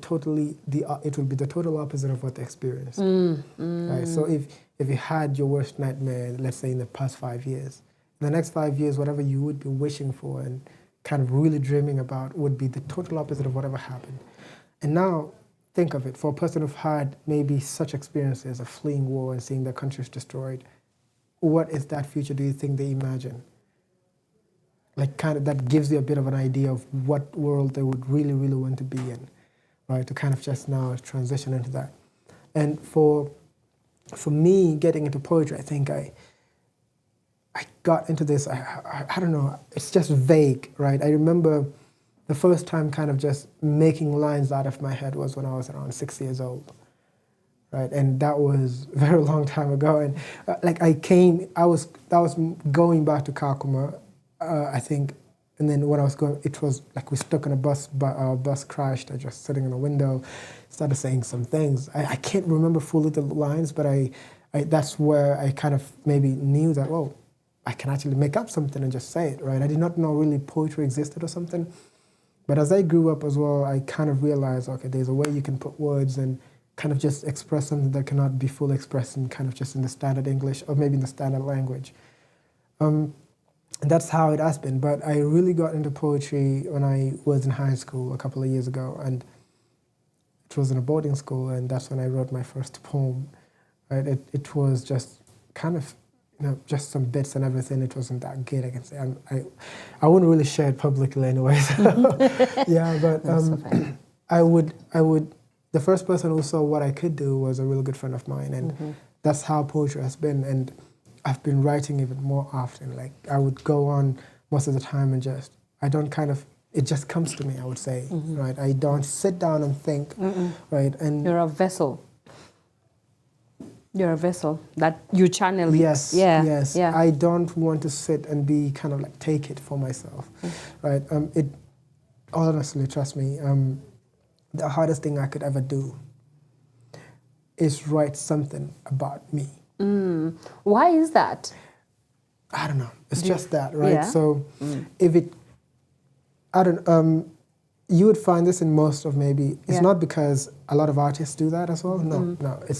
the total opposite of what they experienced. Right? So if you had your worst nightmare, let's say in the past 5 years, in the next 5 years, whatever you would be wishing for and kind of really dreaming about would be the total opposite of whatever happened. And now, think of it, for a person who've had maybe such experiences of fleeing war and seeing their countries destroyed, what is that future do you think they imagine? Like kind of that gives you a bit of an idea of what world they would really, really want to be in, right? To kind of just now transition into that. And for me, getting into poetry, I think I got into this, I don't know, it's just vague, right? I remember the first time kind of just making lines out of my head was when I was around 6 years old, right? And that was a very long time ago. And I was going back to Kakuma, I think, and then when I was going, it was like we stuck on a bus, but our bus crashed. I just sitting in a window, started saying some things. I can't remember fully the lines, but that's where I kind of maybe knew that, well, I can actually make up something and just say it, right? I did not know really poetry existed or something. But as I grew up as well, I kind of realized, okay, there's a way you can put words and kind of just express something that cannot be fully expressed in kind of just in the standard English or maybe in the standard language. And that's how it has been. But I really got into poetry when I was in high school a couple of years ago, and it was in a boarding school, and that's when I wrote my first poem. Right? It was just kind of, you know, just some bits and everything. It wasn't that good, I can say. I wouldn't really share it publicly anyway. So yeah, but I would. The first person who saw what I could do was a really good friend of mine, and that's how poetry has been. And I've been writing even more often. Like I would go on most of the time and just, I don't kind of, it just comes to me, I would say, right? I don't sit down and think, right? And you're a vessel. You're a vessel that you channel it. Yes, yes. Yeah. I don't want to sit and be kind of like take it for myself, right? Honestly, trust me, the hardest thing I could ever do is write something about me. Why is that? I don't know. It's just that, right? Yeah. So if it, you would find this in most of maybe, it's not because a lot of artists do that as well. No.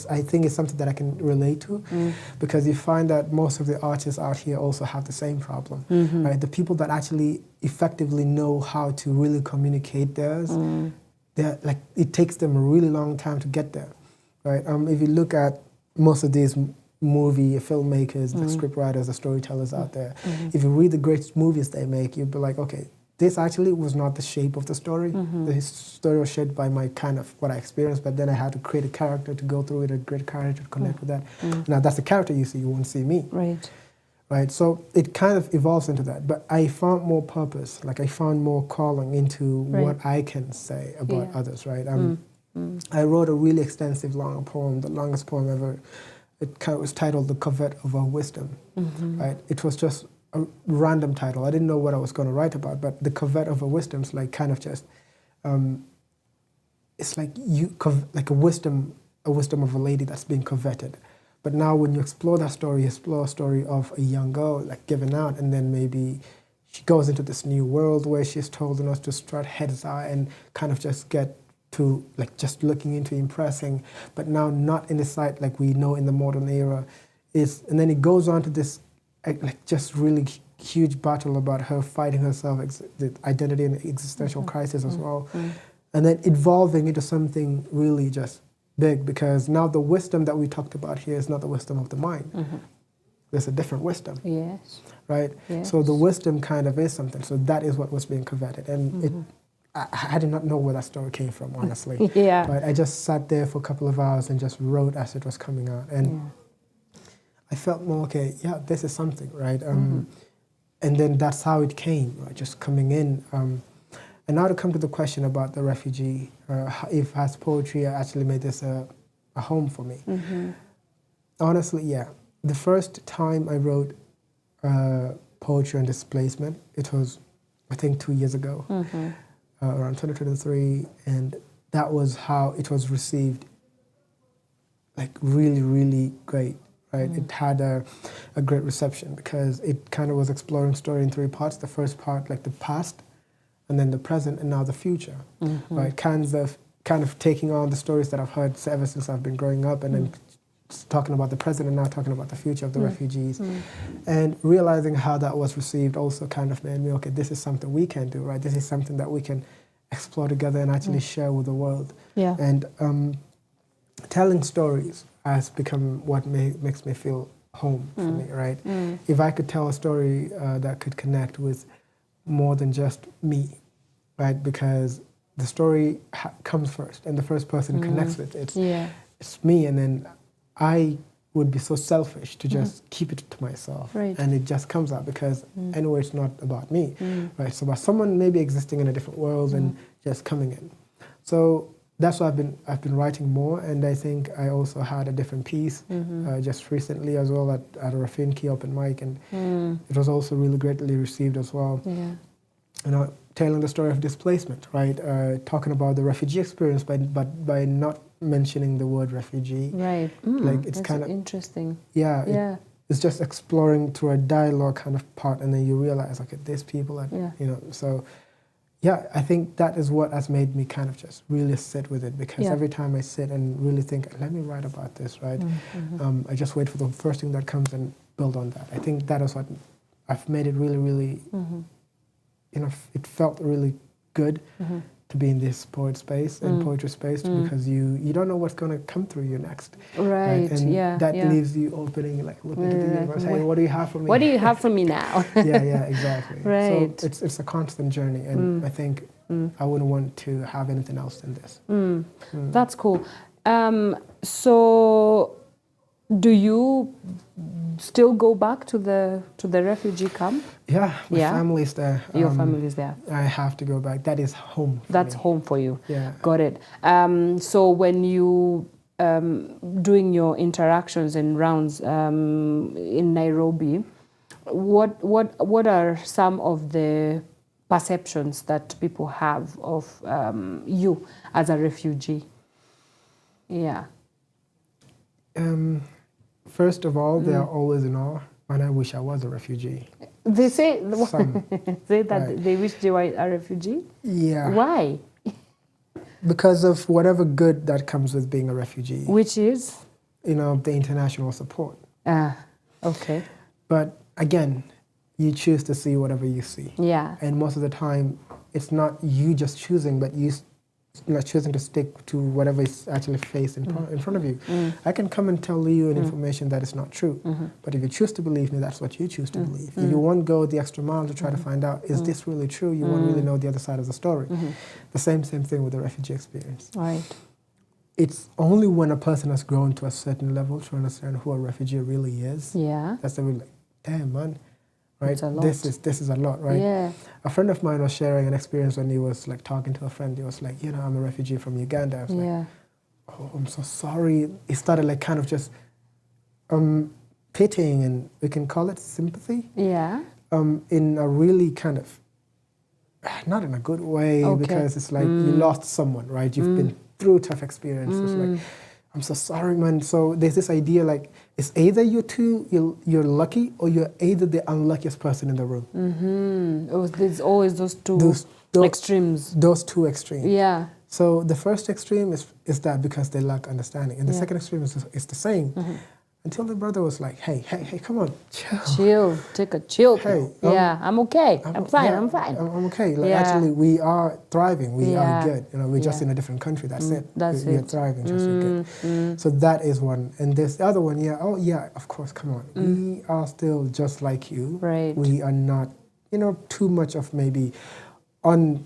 I think it's something that I can relate to because you find that most of the artists out here also have the same problem, right? The people that actually effectively know how to really communicate theirs, they're like, it takes them a really long time to get there, right? If you look at most of these movie filmmakers, the scriptwriters, the storytellers out there, if you read the great movies they make, you'd be like, okay, this actually was not the shape of the story. The story was shaped by my kind of what I experienced, but then I had to create a character to go through it, a great character to connect with that. Now that's the character you see, you won't see me. Right, so it kind of evolves into that. But I found more purpose, like I found more calling into what I can say about others, right? I wrote a really extensive long poem, the longest poem ever. It was titled The Covet of Our Wisdom, right? It was just a random title. I didn't know what I was going to write about, but the covet of a wisdom is like kind of just, it's like like a wisdom of a lady that's being coveted. But now when you explore that story, you explore a story of a young girl like giving out, and then maybe she goes into this new world where she's told not to strut heads high and kind of just get to like just looking into impressing, but now not in the sight like we know in the modern era. And then it goes on to this like just really huge battle about her fighting herself, the identity and existential crisis as well. And then evolving into something really just big, because now the wisdom that we talked about here is not the wisdom of the mind. There's a different wisdom. Yes. Right? Yes. So the wisdom kind of is something. So that is what was being coveted. And I did not know where that story came from, honestly. Right? I just sat there for a couple of hours and just wrote as it was coming out. And I felt more, okay, this is something, right? And then that's how it came, right? Just coming in. And now to come to the question about the refugee, if has poetry actually made this a home for me? Honestly, yeah. The first time I wrote poetry on displacement, it was, I think, 2 years ago, around 2023, and that was how it was received, like really, really great, right? It had a great reception because it kind of was exploring story in 3 parts. The first part, like the past, and then the present, and now the future, right? Kind of taking on the stories that I've heard ever since I've been growing up, and then talking about the present and now talking about the future of the refugees, and realizing how that was received also kind of made me, okay, this is something we can do, right? This is something that we can explore together and actually share with the world. Yeah. And telling stories has become what makes me feel home for me, right? If I could tell a story that could connect with more than just me, right? Because the story comes first, and the first person connects with it. It's me, and then I would be so selfish to just keep it to myself, and it just comes out because anyway, it's not about me, right? So about someone maybe existing in a different world and just coming in. So that's why I've been writing more, and I think I also had a different piece just recently as well at a Rafinki open mic, and it was also really greatly received as well. You know, telling the story of displacement, right? Talking about the refugee experience, but by not mentioning the word refugee. Right. Like it's that's kind of interesting. Yeah. It's just exploring through a dialogue kind of part, and then you realize, okay, these people are, you know, so yeah, I think that is what has made me kind of just really sit with it, because every time I sit and really think, let me write about this, right? I just wait for the first thing that comes and build on that. I think that is what I've made it really, really, you know, it felt really good to be in this poet space and poetry space, because you don't know what's going to come through you next. Right. And that leaves you opening, like looking to the universe, hey, what do you have for me? What do you have for me now? yeah, exactly. Right. So it's a constant journey, and I think I wouldn't want to have anything else than this. That's cool. So do you still go back to the refugee camp? Yeah, my family's there. Your family is there. I have to go back. That is home for That's me. home for you. Yeah. Got it. So when you doing your interactions and rounds in Nairobi, what are some of the perceptions that people have of you as a refugee? Yeah. First of all, they are always in awe, and I wish I was a refugee. They say Some, say that they wish they were a refugee. Yeah. Why? Because of whatever good that comes with being a refugee. Which is? You know, the international support. Okay. But again, you choose to see whatever you see. Yeah. And most of the time, it's not you just choosing, but you not choosing to stick to whatever is actually faced in front of you. I can come and tell you an information that is not true, but if you choose to believe me, that's what you choose to believe. If you won't go the extra mile to try to find out, is this really true? You won't really know the other side of the story. The same thing with the refugee experience. Right. It's only when a person has grown to a certain level to understand who a refugee really is. Yeah. That's the way, like, damn, man. Right? It's a lot. This is a lot, right? Yeah. A friend of mine was sharing an experience when he was like talking to a friend. He was like, you know, I'm a refugee from Uganda. I was like, oh, I'm so sorry. He started like kind of just pitying, and we can call it sympathy. Yeah. In a really kind of, not in a good way, because it's like you lost someone, right? You've been through tough experiences. Like, I'm so sorry, man. So there's this idea like, it's either you're lucky, or you're either the unluckiest person in the room. There's always those two extremes. Those two extremes. Yeah. So the first extreme is that because they lack understanding. And the second extreme is the same. Until the brother was like, hey, come on, chill. Take a chill. Hey, I'm okay. I'm fine. I'm okay. Like, actually, we are thriving. We are good. You know, we're just in a different country. That's it. We are thriving. Just good. So that is one. And there's the other one. Yeah. Oh, yeah. Of course. Come on. We are still just like you. Right. We are not, you know, too much of maybe on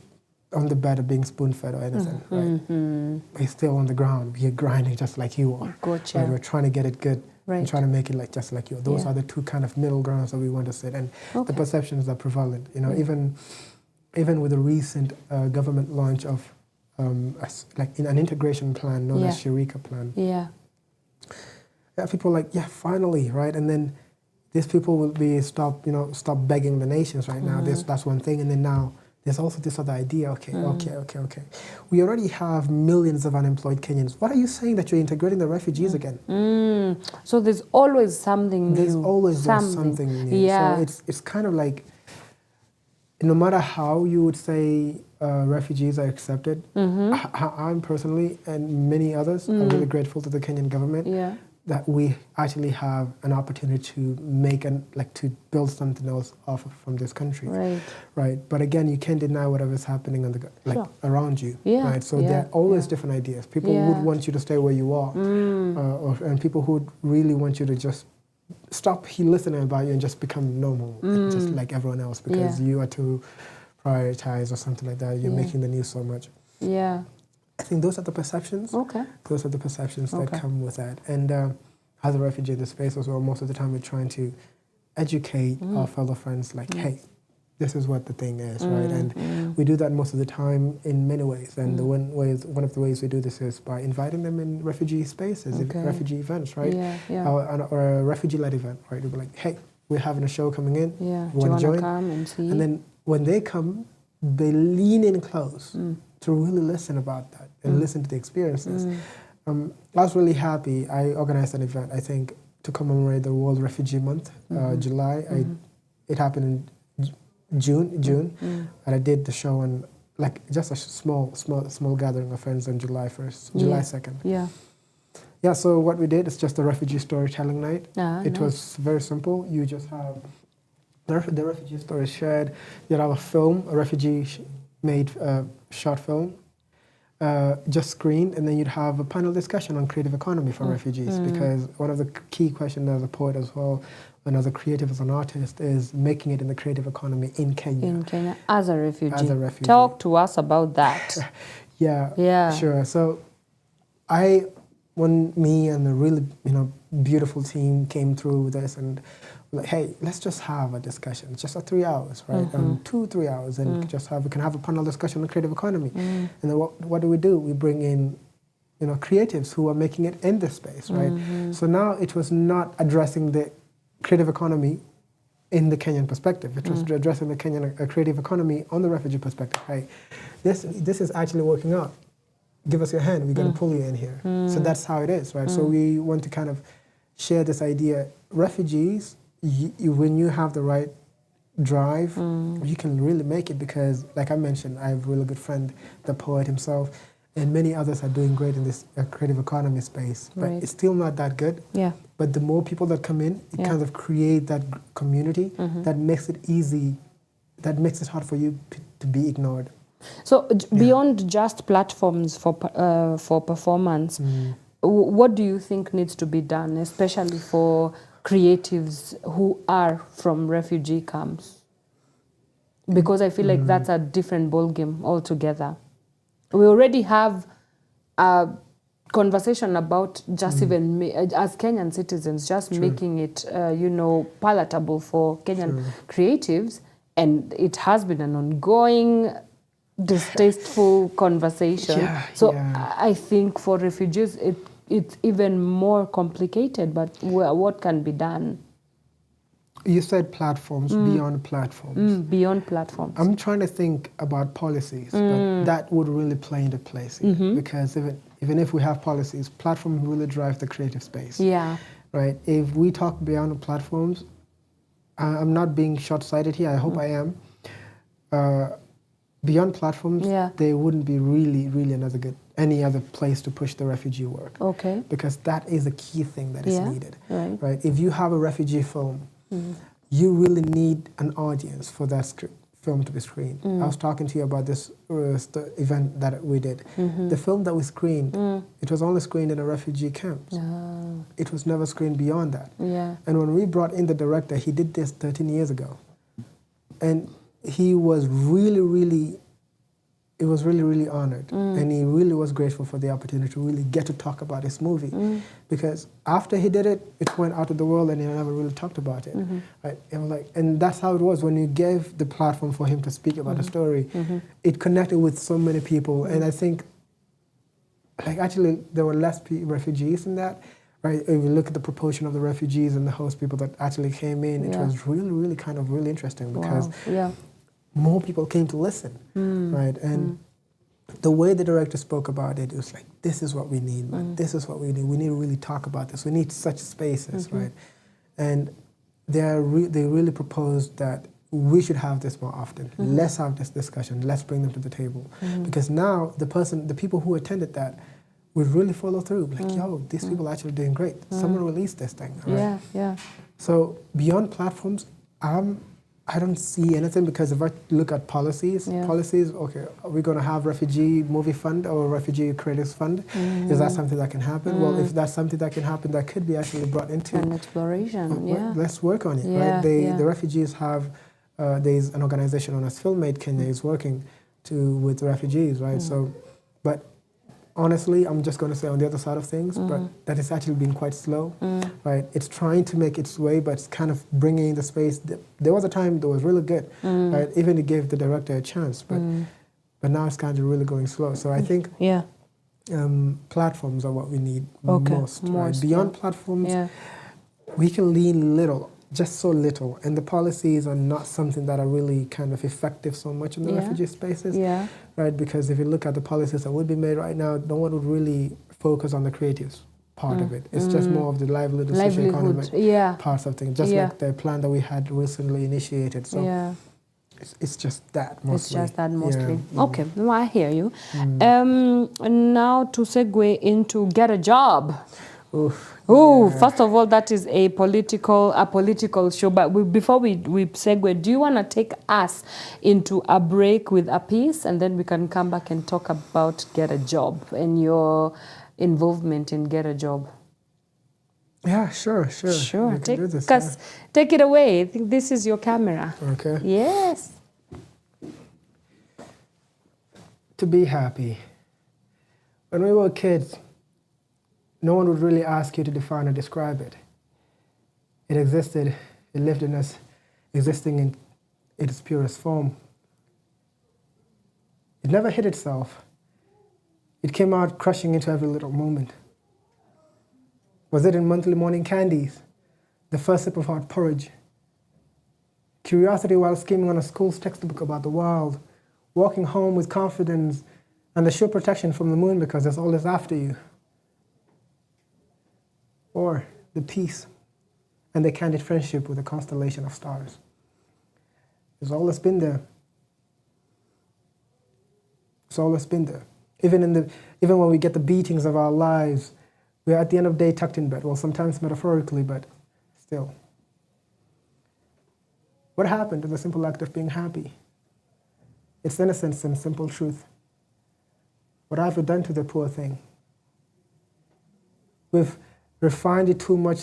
the bed of being spoon-fed or anything. Right. We're still on the ground. We are grinding just like you are. Gotcha. Right? We're trying to get it good. Right. And trying to make it like just like you. Those are the two kind of middle grounds that we want to sit. And the perceptions are prevalent. You know, even with the recent government launch of like in an integration plan known as Sharika plan. Yeah. people are like, yeah, finally, right? And then these people will be stop begging the nations right now. That's one thing. And then now there's also this other idea. Okay. We already have millions of unemployed Kenyans. What are you saying that you're integrating the refugees again? So there's always something new. There's always something new. Yeah. So it's kind of like, no matter how you would say refugees are accepted, I'm personally and many others are really grateful to the Kenyan government that we actually have an opportunity to to build something else off from this country. Right. But again, you can't deny whatever's happening on the around you. Right. So there are always different ideas. People would want you to stay where you are, and people who really want you to just stop listening about you and just become normal, just like everyone else, because you are too prioritized or something like that. You're making the news so much. Yeah. I think those are the perceptions. Okay. Those are the perceptions that come with that. And as a refugee in the space as well, most of the time we're trying to educate our fellow friends, like, hey, this is what the thing is, right? And we do that most of the time in many ways. And one of the ways we do this is by inviting them in refugee spaces, refugee events, right? Or a refugee-led event, right? We'll be like, hey, we're having a show coming in. Yeah. You want to join? Come and see? And then when they come, they lean in close to really listen about that and listen to the experiences. I was really happy. I organized an event, I think, to commemorate the World Refugee Month, July. It happened in June, and I did the show on just a small gathering of friends on July 1st, July 2nd. Yeah, so what we did is just a refugee storytelling night. It was very simple. You just have the refugee story shared. You have a film, a refugee-made short film, just screened, and then you'd have a panel discussion on creative economy for refugees, because one of the key questions as a poet as well, and as a creative, as an artist, is making it in the creative economy in Kenya. In Kenya, as a refugee. As a refugee. Talk to us about that. Yeah, sure. So when me and the really beautiful team came through with this, and like, hey, let's just have a discussion. It's just 3 hours, right? 2-3 hours, and we can have a panel discussion on creative economy. And then what do? We bring in creatives who are making it in this space, right? So now it was not addressing the creative economy in the Kenyan perspective. It was addressing the Kenyan creative economy on the refugee perspective. Hey, this is actually working out. Give us your hand. We're going to pull you in here. So that's how it is, right? So we want to kind of share this idea. Refugees, when you have the right drive, you can really make it, because, like I mentioned, I have a really good friend, the poet himself, and many others are doing great in this creative economy space. But it's still not that good. Yeah. But the more people that come in, it kind of create that community that makes it easy, that makes it hard for you to be ignored. So beyond just platforms for performance, what do you think needs to be done, especially for creatives who are from refugee camps? Because I feel like that's a different ballgame altogether. We already have a conversation about just even as Kenyan citizens, just making it, palatable for Kenyan creatives, and it has been an ongoing, distasteful conversation. I think for refugees, it's even more complicated. But what can be done? You said platforms, beyond platforms. Beyond platforms. I'm trying to think about policies, but that would really play into place here, because even if we have policies, platforms really drive the creative space. Yeah. Right? If we talk beyond the platforms, I'm not being short-sighted here, I hope I am. Beyond platforms, there wouldn't be really any other place to push the refugee work. Okay. Because that is a key thing that is needed. Right? If you have a refugee film, you really need an audience for that film to be screened. I was talking to you about this the event that we did. The film that we screened, it was only screened in a refugee camp. It was never screened beyond that. And when we brought in the director, he did this 13 years ago. And he was really honored, and he really was grateful for the opportunity to really get to talk about his movie, because after he did it, it went out of the world and he never really talked about it. Right? And that's how it was when you gave the platform for him to speak about the story. It connected with so many people, and I think, actually, there were less refugees in that, right? If you look at the proportion of the refugees and the host people that actually came in, it was really, really kind of really interesting because more people came to listen, right? And the way the director spoke about it, it was like, this is what we need, man. This is what we need. We need to really talk about this. We need such spaces, right? And they really proposed that we should have this more often. Let's have this discussion. Let's bring them to the table. Because now the people who attended that would really follow through. Like, yo, these people are actually doing great. Someone released this thing, right? So beyond platforms, I don't see anything, because if I look at policies, okay, are we going to have refugee movie fund or refugee creators fund? Is that something that can happen? Well, if that's something that can happen, that could be actually brought into an exploration. Let's work on it, right? The refugees have, there's an organization known as Filmade Kenya is working with refugees, right? So, but honestly, I'm just going to say on the other side of things, but that it's actually been quite slow, right? It's trying to make its way, but it's kind of bringing the space. There was a time that was really good, right? Even it gave the director a chance, but now it's kind of really going slow. So I think platforms are what we need most, right? Beyond platforms, we can lean little, just so little, and the policies are not something that are really kind of effective so much in the refugee spaces, right? Because if you look at the policies that would be made right now, no one would really focus on the creatives part of it. It's just more of the livelihood, socio-economic parts of things, just like the plan that we had recently initiated. So it's just that mostly. It's just that mostly. Okay, well, I hear you. Now to segue into Get a Job. First of all, that is a political show. But before we segue, do you want to take us into a break with a piece, and then we can come back and talk about Get a Job and your involvement in Get a Job? Yeah, sure. Take it away. I think this is your camera. Okay. Yes. To be happy. When we were kids, no one would really ask you to define or describe it. It existed, it lived in us, existing in its purest form. It never hid itself. It came out crushing into every little moment. Was it in monthly morning candies, the first sip of hot porridge, curiosity while skimming on a school's textbook about the world, walking home with confidence and the sure protection from the moon because there's always after you? Or the peace and the candid friendship with a constellation of stars. It's always been there. It's always been there. Even when we get the beatings of our lives, we're at the end of the day tucked in bed. Well, sometimes metaphorically, but still. What happened to the simple act of being happy? Its innocence and simple truth. What have we done to the poor thing? We've refined it too much,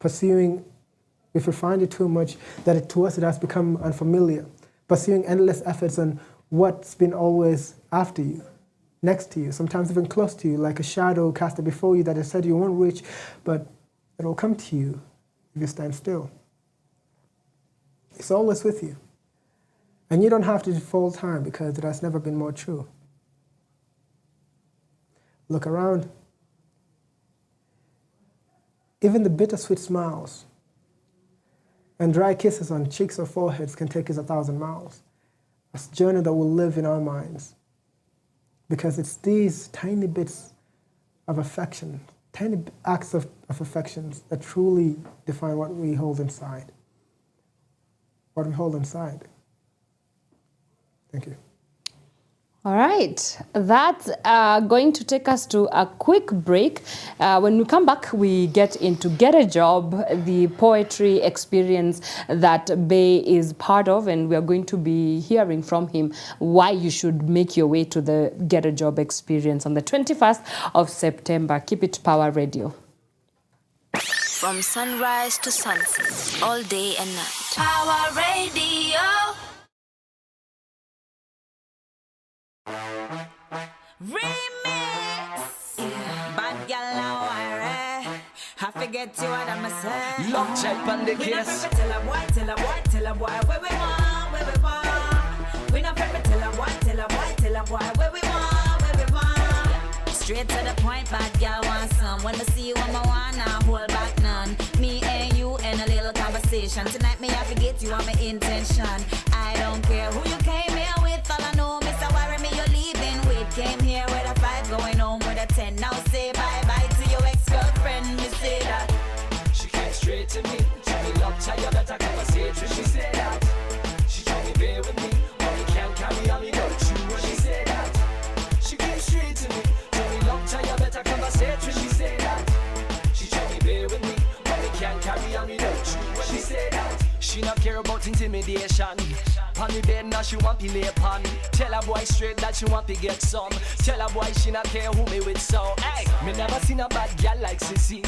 we've refined it too much that to us it has become unfamiliar, pursuing endless efforts on what's been always after you, next to you, sometimes even close to you, like a shadow casted before you that has said you won't reach, but it will come to you if you stand still. It's always with you. And you don't have to default time because it has never been more true. Look around. Even the bittersweet smiles and dry kisses on cheeks or foreheads can take us 1,000 miles. A journey that will live in our minds. Because it's these tiny bits of affection, tiny acts of affections that truly define what we hold inside. What we hold inside. Thank you. All right, that's going to take us to a quick break. When we come back, we get into Get a Job, the poetry experience that Bay is part of, and we are going to be hearing from him why you should make your way to the Get a Job experience on the 21st of September. Keep it Power Radio. From sunrise to sunset, all day and night. Power Radio. Remix! Yeah. Bad girl now, I forget you what I'm saying. Lock check on the case. Tell a boy, where we want. We not tell a boy, where we want. Straight to the point, bad girl want some. When I see you, I'm a wanna hold back none. Me and you in a little conversation. Tonight, me I forget you on my intention. I don't care who you came here with. All I know, Mr. Worry me, you're leaving with. Came here with a 5, going home with a 10. Now say bye-bye to your ex-girlfriend. Me say that. She came straight to me. Tell me love, tell you that I conversation. She said that. She told me bear with me. Mommy can't carry on me, don't you? When she said that. She came straight to me. Tell me love, tell you better conversation. She said that. She told me bear with me. Mommy can't carry on me, don't you? When she said that. She not care about intimidation. On the bed now she want to lay upon. Tell a boy straight that she want to get some. Tell a boy she not care who me with so. Hey, me never seen a bad gal like Sissy.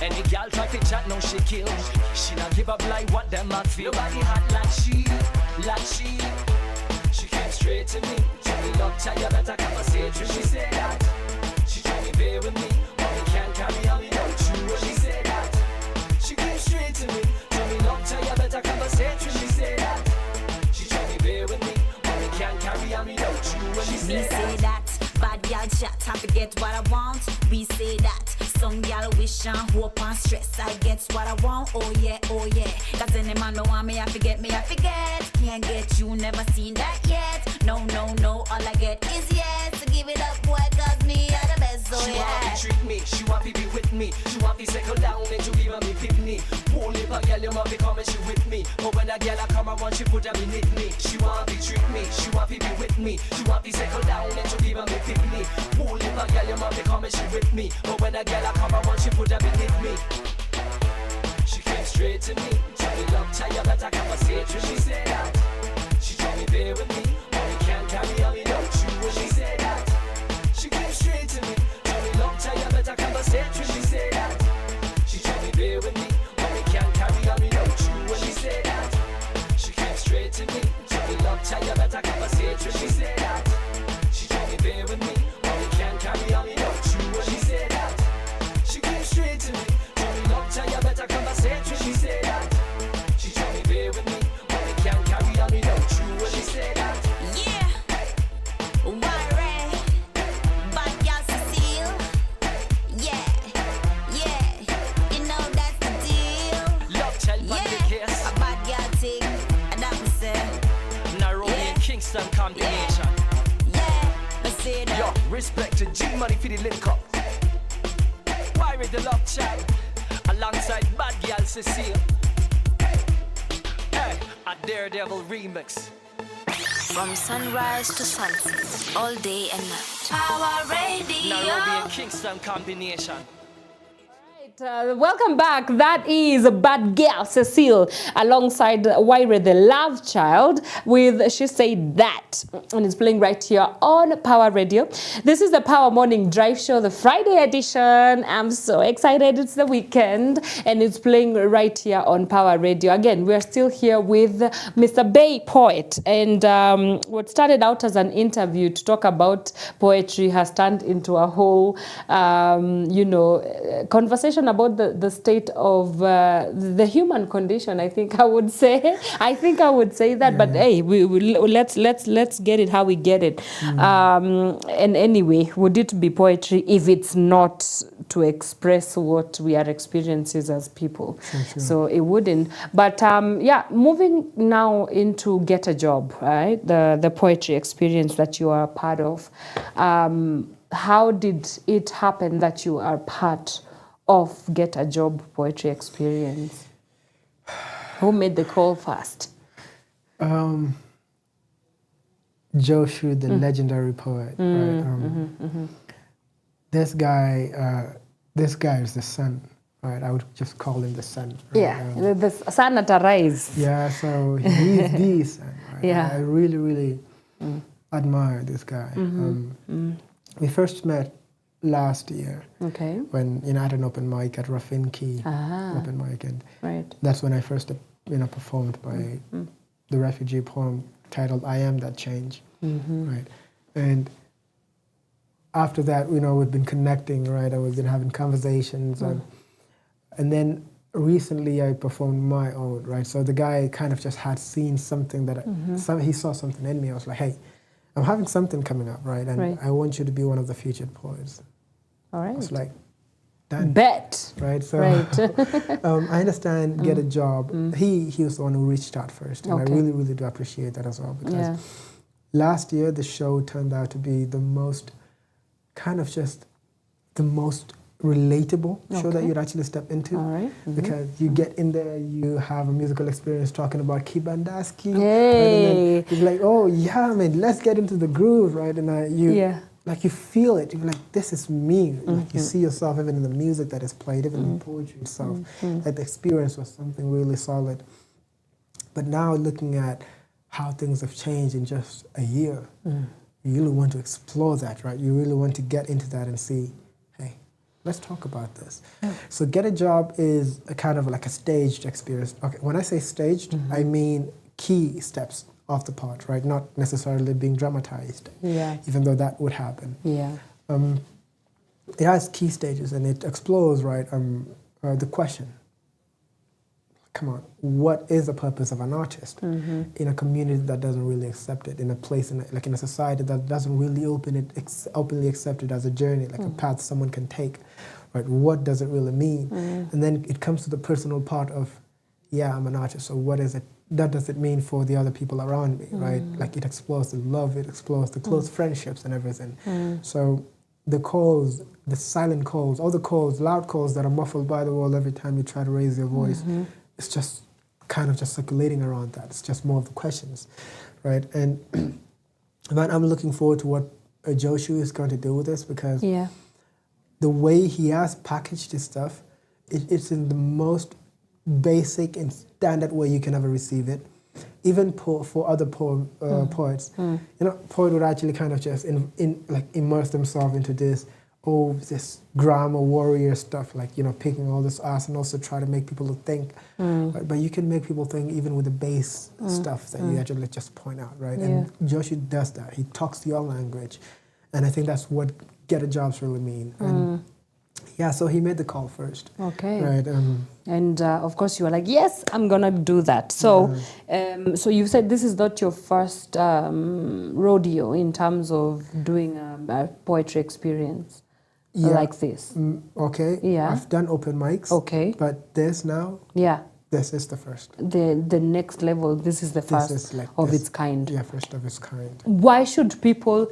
Any gal try to chat now she kill. She not give up like what them man feel. Nobody hot like she, like she. She came straight to me. Tell me love, tell you better conversation. She said that. She told me bear with me. Mommy can't carry on me, don't you? When she said that. She came straight to me. Tell me love, tell you better conversation. She said that. She told me bear with me. Mommy can't carry on me, don't you? When she said that. Bad girl chat, I forget what I want. We say that. Some girl wish and hope and stress. I get what I want, oh yeah, oh yeah. Cause any man don't want me, I forget me, I forget. Can't get you, never seen that yet. No, no, no, all I get is yes. So give it up, boy, cause me are the best, so she yeah. want to treat me, she want to be with me. She want to settle down and to give me pick me. Won't leave a girl, you want to come and she with me. But when a girl I come, I want she put her in me. She want to treat me, she want to be with me. She want to settle down and to give me pick me. Won't leave a girl, you want to come and she with me. But when a girl I come, I want she put her in me. She came straight to me. Tell me love, tell you better conversation. She said that. She told me bear with me. Mommy can't carry on me, don't you? When she said that. She came straight to me. Tell me love, tell you better conversation. She said that. She told me bear with me. Mommy can't carry on me, don't you? When she said that. She came straight to me. Tell me love, tell you better conversation. She said that. She told me bear with me. Mommy can't carry on me, don't you? When she said that. She came straight to me. Tell me love, tell you better conversation. She said that. She told me bear with me. Mommy can't carry on me, don't you? When she said that. Yeah. Worry. Bad girl Cecile. Yeah. Yeah. You know that's the deal. Love tell you Yeah. the case. A bad girl thing. And that me say. Nairobi and Kingston combination. Yeah. Me say that. Yo, respect to G Money for the link up. Why with the love chat? Alongside bad girl Cecile. Hey, a Daredevil remix. From sunrise to sunset, all day and night. Power Radio. Nairobi and Kingston combination. Welcome back. That is Bad Girl Cecile alongside Waire the Love Child with She Said That, and it's playing right here on Power Radio. This is the Power Morning Drive Show, the Friday edition. I'm so excited. It's the weekend and it's playing right here on Power Radio. Again, we're still here with Mr. Bay Poet, and what started out as an interview to talk about poetry has turned into a whole conversation about the state of the human condition. I think I would say that. Yeah. But hey, let's get it how we get it. And anyway, would it be poetry if it's not to express what we are experiencing as people? Sure. So it wouldn't. But moving now into Get a Job, right? The poetry experience that you are a part of. How did it happen that you are part of Get a Job poetry experience? Who made the call first? Joshua, the legendary poet. Right? This guy is the sun. Right, I would just call him the sun. Right? Yeah, the sun at a rise. Yeah, so he's the sun. Right? Yeah, I really, really admire this guy. We first met last year. Okay. When I had an open mic at Ruffin Key. Open mic, and that's when I first performed by the refugee poem titled "I Am That Change." Right, and after that, we've been connecting, right? And we've been having conversations, and then recently I performed my own, right? So the guy kind of just had seen something that he saw something in me. I was like, hey, I'm having something coming up, right? And I want you to be one of the featured poets. All right. It's like, done. Bet. Right. So Right. I understand. Get a job. He was the one who reached out first, and Okay. I really, really do appreciate that as well, because Yeah. last year the show turned out to be the most relatable show that Okay. you'd actually step into. All right. Because you get in there, you have a musical experience talking about Kibandaski. Hey. Right? And then it's like, oh yeah, man, let's get into the groove, right? And you feel it. You're like, this is me. Like you see yourself even in the music that is played, even in the poetry itself. Like the experience was something really solid. But now looking at how things have changed in just a year, you really want to explore that, right? You really want to get into that and see, hey, let's talk about this. So Get a Job is a kind of like a staged experience. Okay, when I say staged, I mean key steps of the part, right? Not necessarily being dramatized, even though that would happen. Yeah. It has key stages and it explores, right, the question. Come on, what is the purpose of an artist in a community that doesn't really accept it, in a place, in a society that doesn't really openly accept it as a journey, like a path someone can take, right? What does it really mean? And then it comes to the personal part of, yeah, I'm an artist, so what is it? That does it mean for the other people around me, right? Like it explores the love, it explores the close friendships and everything. So the calls, the silent calls, all the calls, loud calls that are muffled by the world every time you try to raise your voice, it's just kind of just circulating around that. It's just more of the questions, right? And man, I'm looking forward to what Joshua is going to do with this, because the way he has packaged his stuff, it's in the most basic and standard way you can ever receive it. Even for other poets, poet would actually kind of just immerse themselves into this grammar warrior stuff, like picking all this ass, and also try to make people think. But you can make people think even with the base stuff that you actually just point out, right? And Joshua does that. He talks your language, and I think that's what Get a Jobs really mean. And so he made the call first. Okay. Right. And of course you were like, yes, I'm gonna do that. So, so you said this is not your first rodeo in terms of doing a poetry experience like this. Okay. Yeah. I've done open mics. Okay. But this now. Yeah. This is the first. The next level. This is the first of its kind. Yeah, first of its kind. Why should people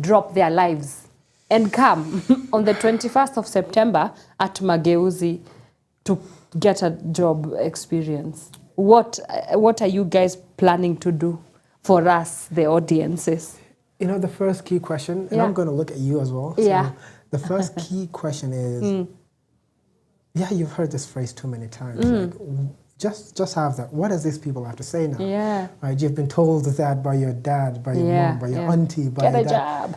drop their lives and come on the 21st of September at Mageuzi to get a job experience? What are you guys planning to do for us, the audiences? The first key question, and I'm going to look at you as well. Yeah. So the first key question is, you've heard this phrase too many times. Like, just have that. What does these people have to say now? Yeah. Right? You've been told that by your dad, by your mom, by your auntie, by your dad. Job.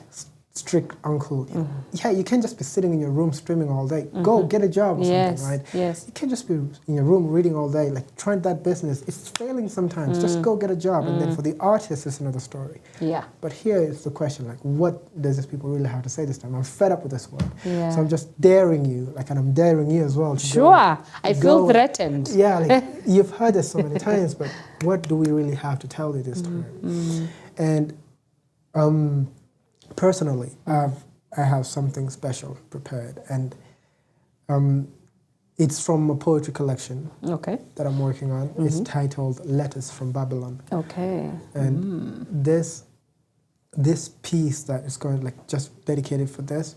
Strict uncle. Yeah, you can't just be sitting in your room streaming all day. Go get a job or something, right? Yes. You can't just be in your room reading all day, like trying that business. It's failing sometimes. Just go get a job. And then for the artist, it's another story. Yeah. But here is the question, like, what does these people really have to say this time? I'm fed up with this word. Yeah. So I'm just daring you, and I'm daring you as well. I feel threatened. Yeah, like, you've heard this so many times, but what do we really have to tell you this time? And personally, I have something special prepared, and it's from a poetry collection that I'm working on. It's titled Letters from Babylon. Okay. And this piece that is going just dedicated for this,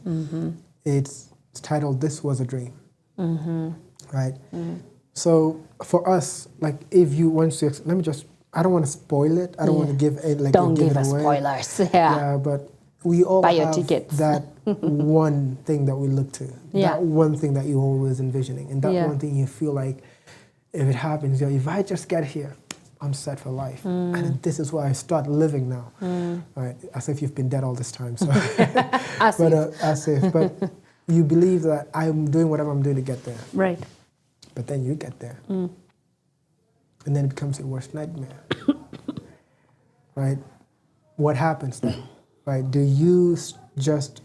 it's titled This Was a Dream. Right? So for us, like, if you want to, I don't want to spoil it. I don't want to give it, don't give it us away. Spoilers. Yeah, but we all buy your have tickets. that one thing that we look to. That one thing that you're always envisioning. And that one thing you feel like, if it happens, if I just get here, I'm set for life. And this is where I start living now. Right? As if you've been dead all this time. So. As if. But you believe that I'm doing whatever I'm doing to get there. Right. But then you get there. And then it becomes your worst nightmare. Right? What happens then? Right? Do you just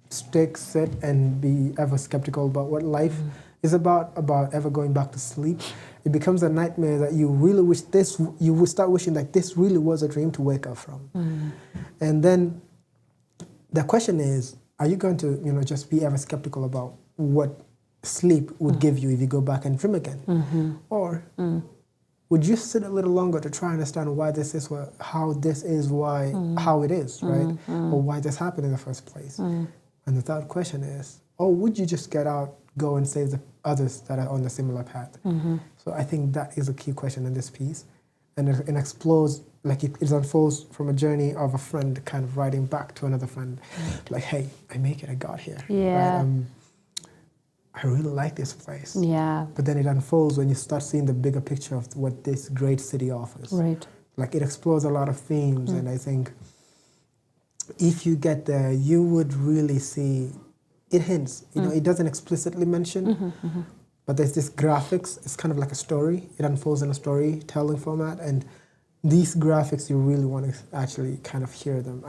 sit and be ever skeptical about what life is about ever going back to sleep? It becomes a nightmare that you really wish you would start wishing that this really was a dream to wake up from. And then the question is, are you going to, just be ever skeptical about what sleep would give you if you go back and dream again? Or would you sit a little longer to try and understand why this is how this is how it is, right? Or why this happened in the first place? And the third question is, would you just get out, go and save the others that are on the similar path? So I think that is a key question in this piece. And it explodes, like it unfolds from a journey of a friend kind of writing back to another friend. Like, hey, I make it, I got here. Yeah. Right? I really like this place. Yeah. But then it unfolds when you start seeing the bigger picture of what this great city offers. Right. Like it explores a lot of themes, and I think if you get there, you would really see, it hints, it doesn't explicitly mention, but there's this graphics, it's kind of like a story. It unfolds in a storytelling format, and these graphics, you really want to actually kind of hear them.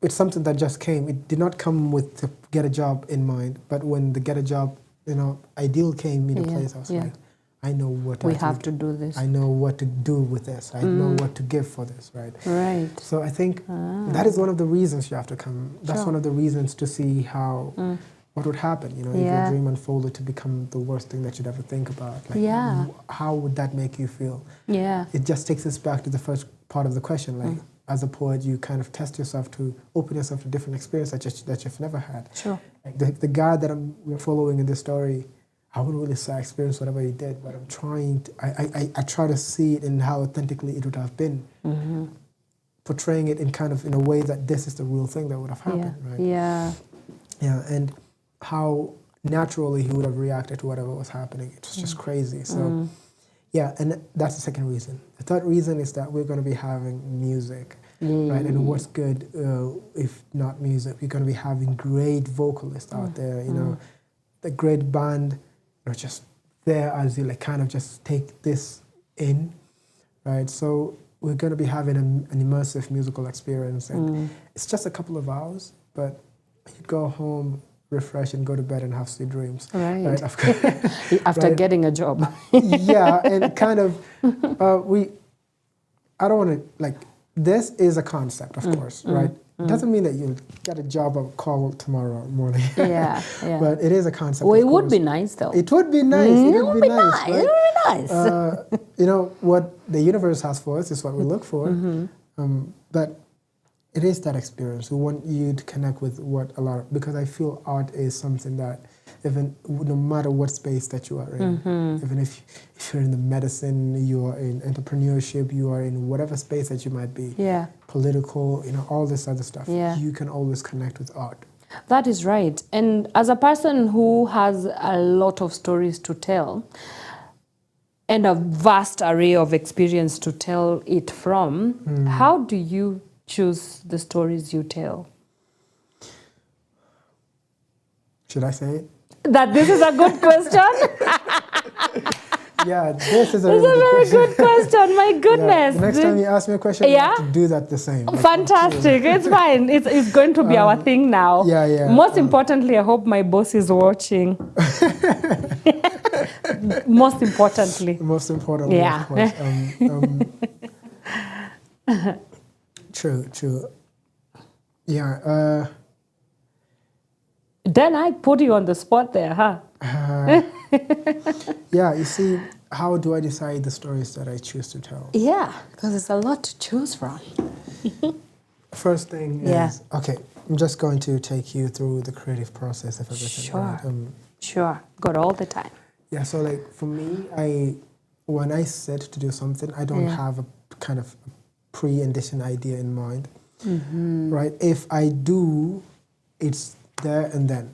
It's something that just came. It did not come with to get a job in mind, but when the get a job, ideal came into place, I was like, I know what we have to do this. I know what to do with this. I know what to give for this, right? Right. So I think that is one of the reasons you have to come. That's one of the reasons to see how what would happen, if your dream unfolded to become the worst thing that you'd ever think about. Like, how would that make you feel? Yeah. It just takes us back to the first part of the question. Like, as a poet, you kind of test yourself to open yourself to different experiences that you've never had. Sure. Like the guy that we're following in this story, I wouldn't really say I experienced whatever he did, but I'm trying to, I try to see it in how authentically it would have been. Portraying it in a way that this is the real thing that would have happened, right? Yeah. Yeah, and how naturally he would have reacted to whatever was happening. It was just crazy. So, yeah, and that's the second reason. The third reason is that we're going to be having music, right? And what's good if not music? We're going to be having great vocalists out there, the great band are just there as you kind of just take this in, right? So we're going to be having an immersive musical experience, and it's just a couple of hours, but you go home, refresh, and go to bed and have sweet dreams. Right. After getting a job. Yeah, and kind of, I don't want to, this is a concept, of course, right? It doesn't mean that you'll get a job or call tomorrow morning. Yeah. But it is a concept. Well, it would be nice, though. It would be nice. It would be nice. Right? It would be nice. What the universe has for us is what we look for. But it is that experience. We want you to connect with because I feel art is something that no matter what space that you are in, even if you're in the medicine, you are in entrepreneurship, you are in whatever space that you might be, political, all this other stuff, you can always connect with art. That is right. And as a person who has a lot of stories to tell and a vast array of experience to tell it from, how do you choose the stories you tell? Should I say it? That this is a good question? Yeah, this is a very good question. My goodness. The next time you ask me a question, you have to do that the same. Fantastic. It's fine. It's going to be our thing now. Yeah. Most importantly, I hope my boss is watching. Most importantly. Of course. True. Yeah. Then I put you on the spot there, huh? Yeah, you see, how do I decide the stories that I choose to tell? Yeah, because there's a lot to choose from. First thing is, okay, I'm just going to take you through the creative process of everything. Sure. Right? Sure. Got all the time. Yeah, so for me, when I set to do something, I don't have a kind of pre-conditioned idea in mind, right? If I do, it's there and then,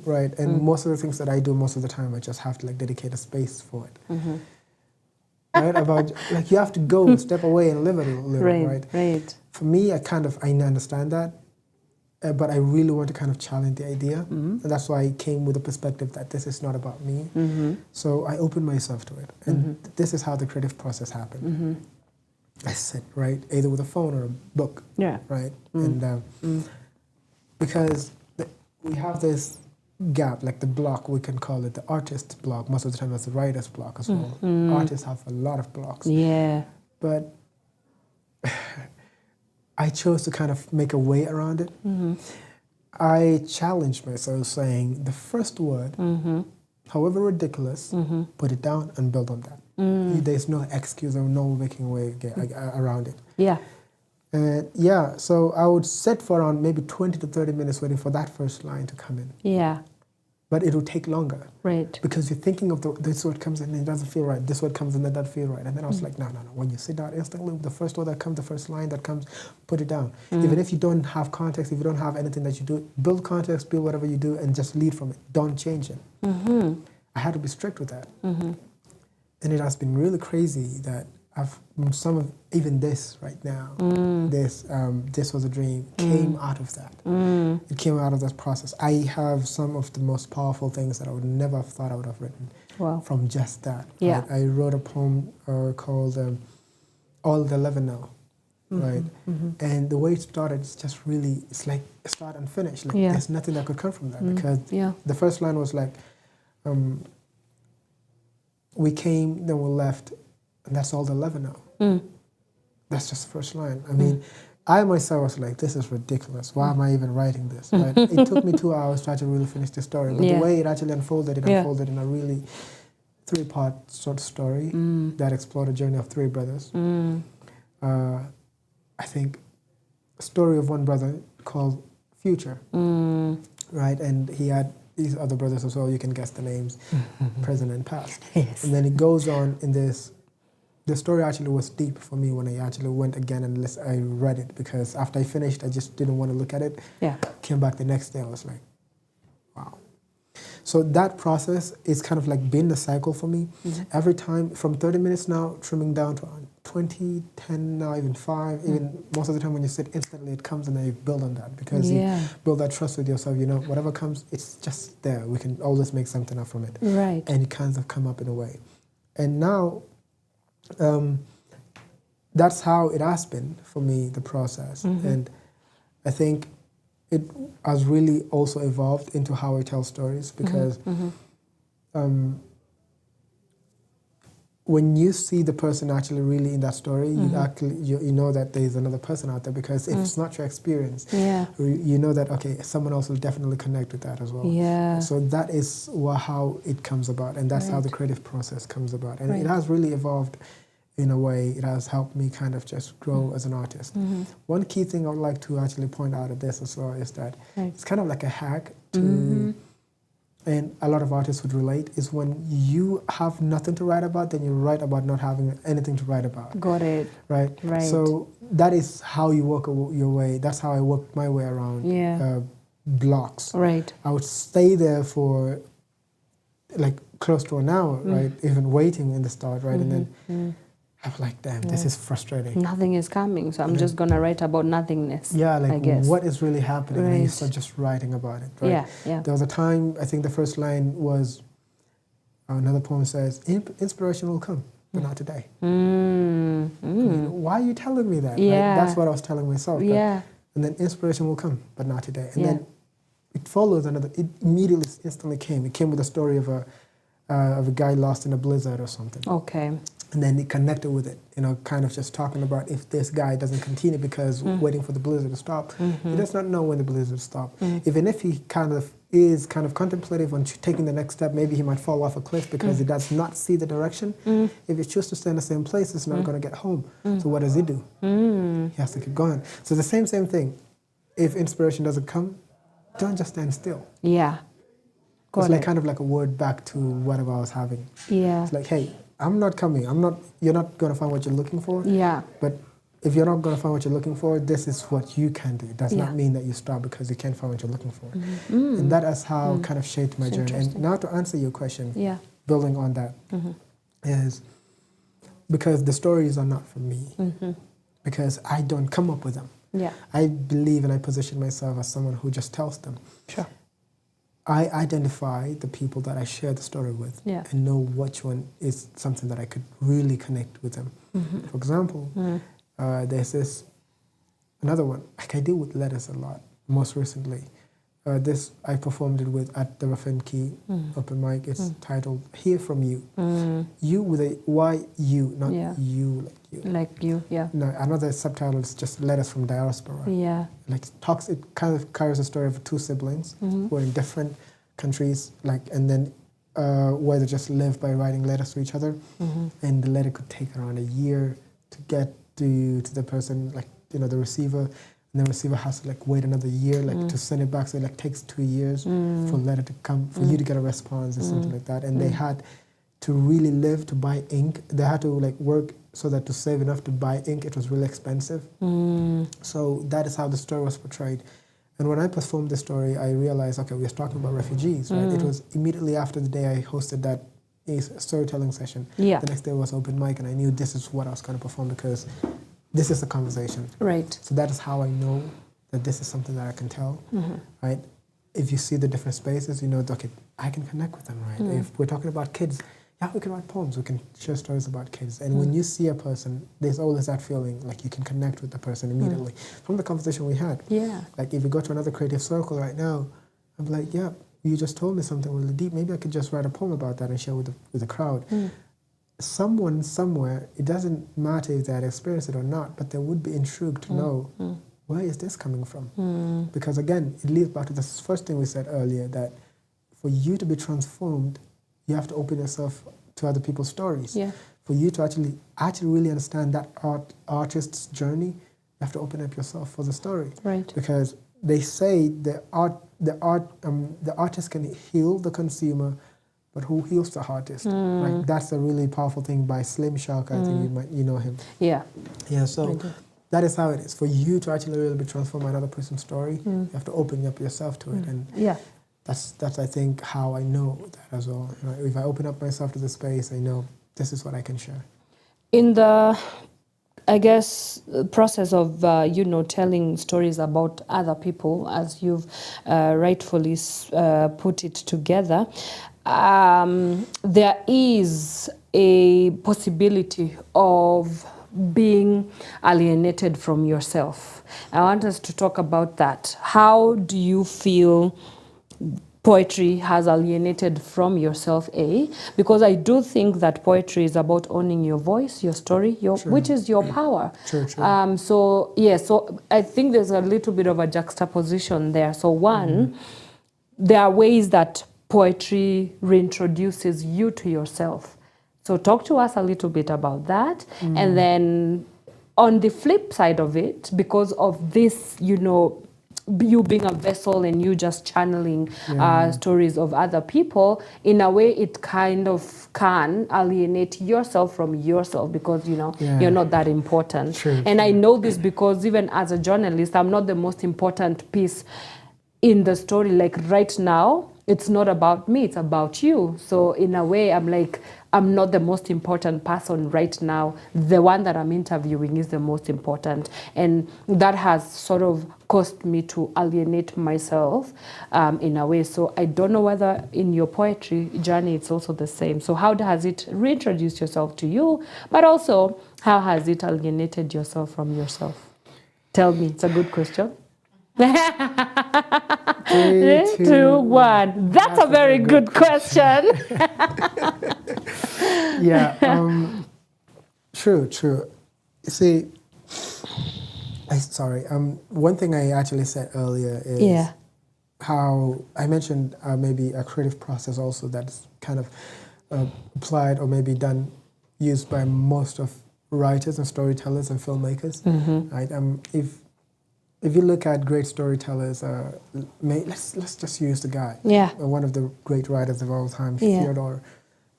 right? And most of the things that I do, most of the time, I just have to dedicate a space for it, right? You have to go, step away and live it a little, right? For me, I understand that, but I really want to kind of challenge the idea, and that's why I came with the perspective that this is not about me. So I opened myself to it, and this is how the creative process happened. I sit, right, either with a phone or a book, right? And because we have this gap, the block, we can call it the artist block. Most of the time it's the writer's block as well. Artists have a lot of blocks. Yeah. But I chose to kind of make a way around it. I challenged myself saying the first word, however ridiculous, put it down and build on that. There's no excuse or no making way around it. Yeah. And yeah, so I would sit for around maybe 20 to 30 minutes waiting for that first line to come in. Yeah. But it would take longer. Right. Because you're thinking of this word comes in and it doesn't feel right. This word comes in and it doesn't feel right. And then I was like, no. When you sit down instantly, the first word that comes, the first line that comes, put it down. Even if you don't have context, if you don't have anything that you do, build context, build whatever you do, and just lead from it. Don't change it. I had to be strict with that. And it has been really crazy that some of even this right now, this was a dream, came out of that. It came out of that process. I have some of the most powerful things that I would never have thought I would have written from just that. Yeah. Right? I wrote a poem called All the Level Now, right? And the way it started is just really, it's like start and finish. Like there's nothing that could come from that because the first line was like, we came, then we left, and that's all the level now. That's just the first line. I mean, I myself was like, this is ridiculous. Why am I even writing this? Right? It took me 2 hours to actually really finish the story. But the way it actually unfolded, unfolded in a really 3-part sort of story that explored the journey of 3 brothers. I think a story of one brother called Future, right? And he had these other brothers as well. You can guess the names, present and past. Yes. And then it goes on in this. The story actually was deep for me when I actually went again and I read it, because after I finished, I just didn't want to look at it. Yeah. Came back the next day, I was like, wow. So that process is kind of like been the cycle for me. Every time, from 30 minutes now, trimming down to 20, 10, now even 5, even most of the time when you sit instantly, it comes and then you build on that, because you build that trust with yourself. You know, whatever comes, it's just there. We can always make something up from it. Right. And it kind of come up in a way. And now, that's how it has been for me, the process. And I think it has really also evolved into how I tell stories, because when you see the person actually really in that story, you know that there's another person out there, because if it's not your experience, you know that, okay, someone else will definitely connect with that as well. Yeah. So that is how it comes about, and that's how the creative process comes about. And it has really evolved in a way. It has helped me kind of just grow as an artist. One key thing I would like to actually point out of this as well is that it's kind of like a hack to, and a lot of artists would relate, is when you have nothing to write about, then you write about not having anything to write about. Got it. Right? Right. So that is how you work your way. That's how I worked my way around blocks. Right. I would stay there for like close to an hour, right? Even waiting in the start, right? And then I'm like, damn, this is frustrating. Nothing is coming, so I'm just gonna write about nothingness. Yeah, like I guess. what is really happening? And you start just writing about it, right? Yeah. There was a time, I think the first line was, another poem says, inspiration will come, but not today. I mean, why are you telling me that? Yeah. Right? That's what I was telling myself. Yeah. And then inspiration will come, but not today. And then it follows another, it immediately, instantly came. It came with a story of a guy lost in a blizzard or something. Okay. And then it connected with it, you know, kind of just talking about if this guy doesn't continue because waiting for the blizzard to stop, he does not know when the blizzard will stop. Even if he is contemplative on taking the next step, maybe he might fall off a cliff because he does not see the direction. If he chooses to stay in the same place, he's not going to get home. So what does he do? He has to keep going. So the same thing. If inspiration doesn't come, don't just stand still. Yeah. It's like kind of like a word back to whatever I was having. Yeah. It's like, hey, I'm not coming. You're not going to find what you're looking for. Yeah. But if you're not going to find what you're looking for, this is what you can do. It does not mean that you stop because you can't find what you're looking for. And that is how kind of shaped my journey. And now to answer your question, building on that, is because the stories are not for me. Because I don't come up with them. Yeah. I believe and I position myself as someone who just tells them. Sure. I identify the people that I share the story with and know which one is something that I could really connect with them. For example, there's another one, like I deal with letters a lot, most recently. This I performed it with at the Rough and Key open mic. It's titled "Hear From You." You with a Y-U, not you like you. Like you, yeah. No, another subtitle is just "Letters from Diaspora." Yeah. Like it kind of carries a story of two siblings who are in different countries, and then where they just live by writing letters to each other, and the letter could take around a year to get to the person, the receiver. And the receiver has to wait another year to send it back. So it takes 2 years for a letter to come, for you to get a response or something like that. And they had to really live to buy ink. They had to work so that to save enough to buy ink, it was really expensive. So that is how the story was portrayed. And when I performed the story, I realized, okay, we were talking about refugees, right? It was immediately after the day I hosted that storytelling session. Yeah. The next day was open mic, and I knew this is what I was going to perform because this is the conversation. Right. So that is how I know that this is something that I can tell, right? If you see the different spaces, you know, okay, I can connect with them, right? If we're talking about kids, yeah, we can write poems, we can share stories about kids. And when you see a person, there's always that feeling like you can connect with the person immediately. From the conversation we had. Yeah. Like if you go to another creative circle right now, I'm like, yeah, you just told me something really deep. Maybe I could just write a poem about that and share with the crowd. Someone somewhere, it doesn't matter if they had experienced it or not, but they would be intrigued to know where is this coming from? Because again, it leads back to the first thing we said earlier, that for you to be transformed, you have to open yourself to other people's stories. Yeah. For you to actually really understand that artist's journey, you have to open up yourself for the story. Right. Because they say the artist can heal the consumer, but who heals the artist? Like that's a really powerful thing by Slim Shark. I think you know him. Yeah. Yeah. So that is how it is. For you to actually really be transformed by another person's story, you have to open up yourself to it. And that's I think how I know that as well. Right? If I open up myself to the space, I know this is what I can share. In the, I guess, process of telling stories about other people, as you've rightfully put it together, there is a possibility of being alienated from yourself. I want us to talk about that. How do you feel poetry has alienated from yourself, because I do think that poetry is about owning your voice, your story, which is your power. True. So I think there's a little bit of a juxtaposition there. So one, there are ways that poetry reintroduces you to yourself. So talk to us a little bit about that. And then on the flip side of it, because of this, you being a vessel and you just channeling stories of other people, in a way it kind of can alienate yourself from yourself because, you're not that important. True. And I know this because even as a journalist, I'm not the most important piece in the story. Like right now, it's not about me, it's about you. So in a way, I'm like, I'm not the most important person right now. The one that I'm interviewing is the most important. And that has sort of caused me to alienate myself in a way. So I don't know whether in your poetry journey, it's also the same. So how has it reintroduced yourself to you? But also, how has it alienated yourself from yourself? Tell me, it's a good question. 3, 2, 1. That's a very good question. Yeah, true. You see, one thing I actually said earlier is how I mentioned maybe a creative process also that's kind of applied or maybe used by most of writers and storytellers and filmmakers. Right? If you look at great storytellers, let's just use the guy. Yeah. One of the great writers of all time, Fyodor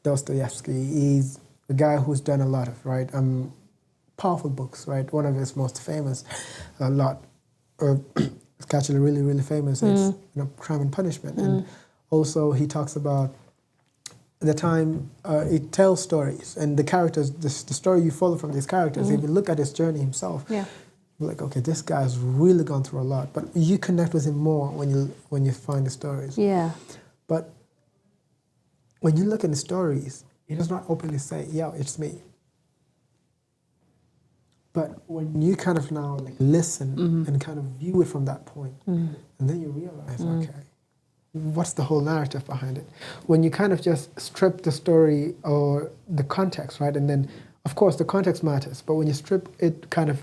Dostoevsky. He's a guy who's done a lot of powerful books. Right. One of his most famous, it's actually really, really famous. Is Crime and Punishment, and also he talks about the time it tells stories and the characters, the story you follow from these characters. If you look at his journey himself. Yeah. Like, okay, this guy's really gone through a lot, but you connect with him more when you find the stories. Yeah. But when you look at the stories, he does not openly say, "Yeah, it's me." But when you kind of now like listen and kind of view it from that point, and then you realize, okay, what's the whole narrative behind it? When you kind of just strip the story or the context, right? And then, of course, the context matters, but when you strip it,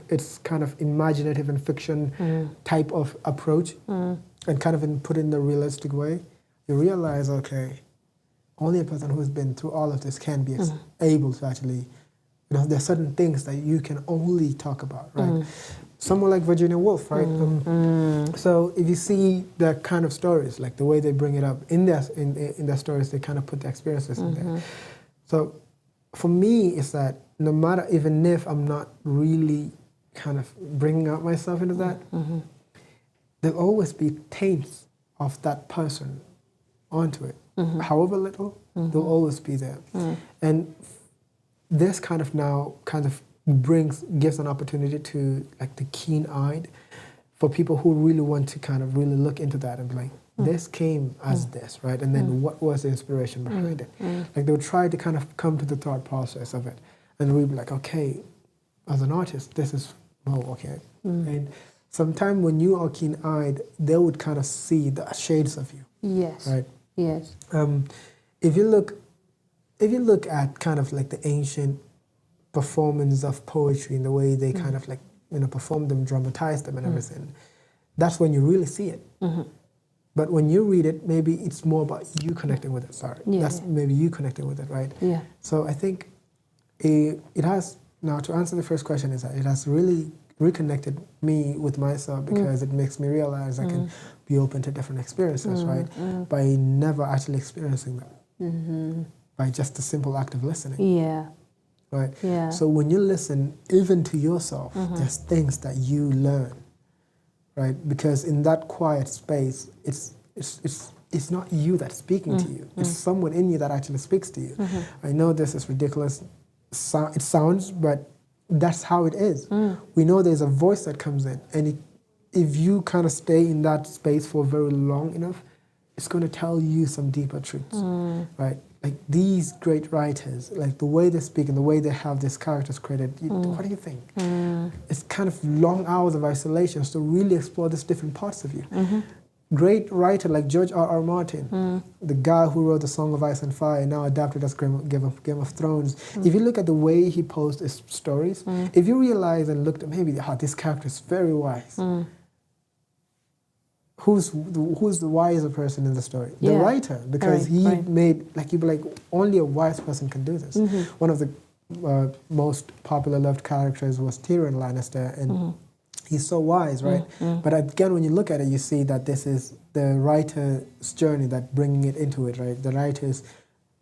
it's kind of imaginative and fiction type of approach, and kind of put in the realistic way, you realize, okay, only a person who's been through all of this can be able to actually, there's certain things that you can only talk about, right? Someone like Virginia Woolf, right? So if you see the kind of stories, like the way they bring it up in their stories, they kind of put the experiences in there. So for me, it's that no matter, even if I'm not really kind of bringing out myself into that, there'll always be taints of that person onto it. However little, they'll always be there. And this kind of now gives an opportunity to like the keen-eyed for people who really want to kind of really look into that and be like, this came as this, right? And then what was the inspiration behind it? Like they would try to kind of come to the thought process of it. And we'd be like, okay, as an artist, this is, okay. And sometimes when you are keen-eyed, they would kind of see the shades of you. Yes. Right? Yes. If you look at kind of like the ancient performance of poetry and the way they kind of like, perform them, dramatize them and everything, that's when you really see it. But when you read it, maybe it's more about you connecting with it, maybe you connecting with it, right? Yeah. So I think it has, now to answer the first question, is that it has really reconnected me with myself because it makes me realize I can be open to different experiences, right? By never actually experiencing them. By just the simple act of listening. Yeah. Right? Yeah. So when you listen, even to yourself, there's things that you learn, right? Because in that quiet space, it's not you that's speaking to you. It's someone in you that actually speaks to you. I know this is ridiculous. It sounds, but that's how it is. We know there's a voice that comes in, and if you kind of stay in that space for very long enough, it's going to tell you some deeper truths, right? Like these great writers, like the way they speak and the way they have these characters created, what do you think? It's kind of long hours of isolation to really explore these different parts of you. Great writer like George R.R. Martin, the guy who wrote The Song of Ice and Fire, now adapted as Game of Thrones. If you look at the way he posed his stories, if you realize and look at maybe, this character is very wise. Who's the wiser person in the story? The writer, because he made, like, you'd be like, only a wise person can do this. One of the most popular loved characters was Tyrion Lannister, and he's so wise, right? But again, when you look at it, you see that this is the writer's journey that bringing it into it, right? The writer's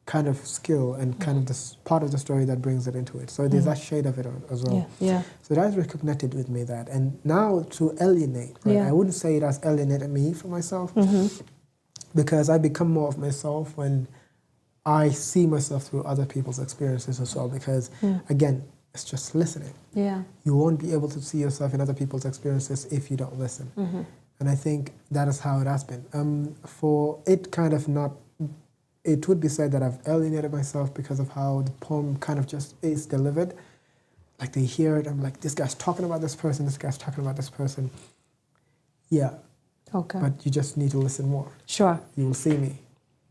kind of skill and kind of this part of the story that brings it into it. So there's that shade of it as well. So that has reconnected with me that. And now to alienate, right? I wouldn't say it has alienated me from myself because I become more of myself when I see myself through other people's experiences as well because, again, it's just listening. You won't be able to see yourself in other people's experiences if you don't listen. And I think that is how it has been. For it kind of not, it would be said that I've alienated myself because of how the poem kind of just is delivered. Like they hear it, I'm like, this guy's talking about this person, this guy's talking about this person. Yeah. Okay. But you just need to listen more. Sure. You will see me.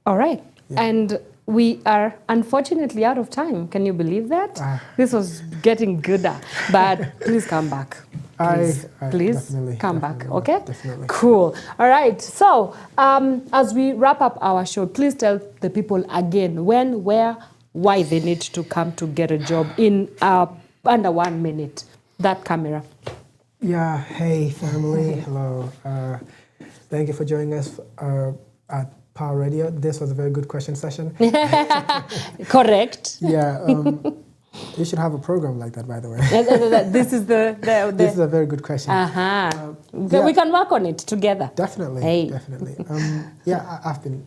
All right. And we are unfortunately out of time. Can you believe that? This was getting gooder, but please come back. Please come back, okay? Definitely. Cool. All right. So as we wrap up our show, please tell the people again when, where, why they need to come to get a job in under 1 minute. That camera. Yeah. Hey, family. Hello. Thank you for joining us at Power Radio. This was a very good question session. Correct. Yeah. You should have a program like that, by the way. This is This is a very good question. We can work on it together. Definitely. Definitely. I've been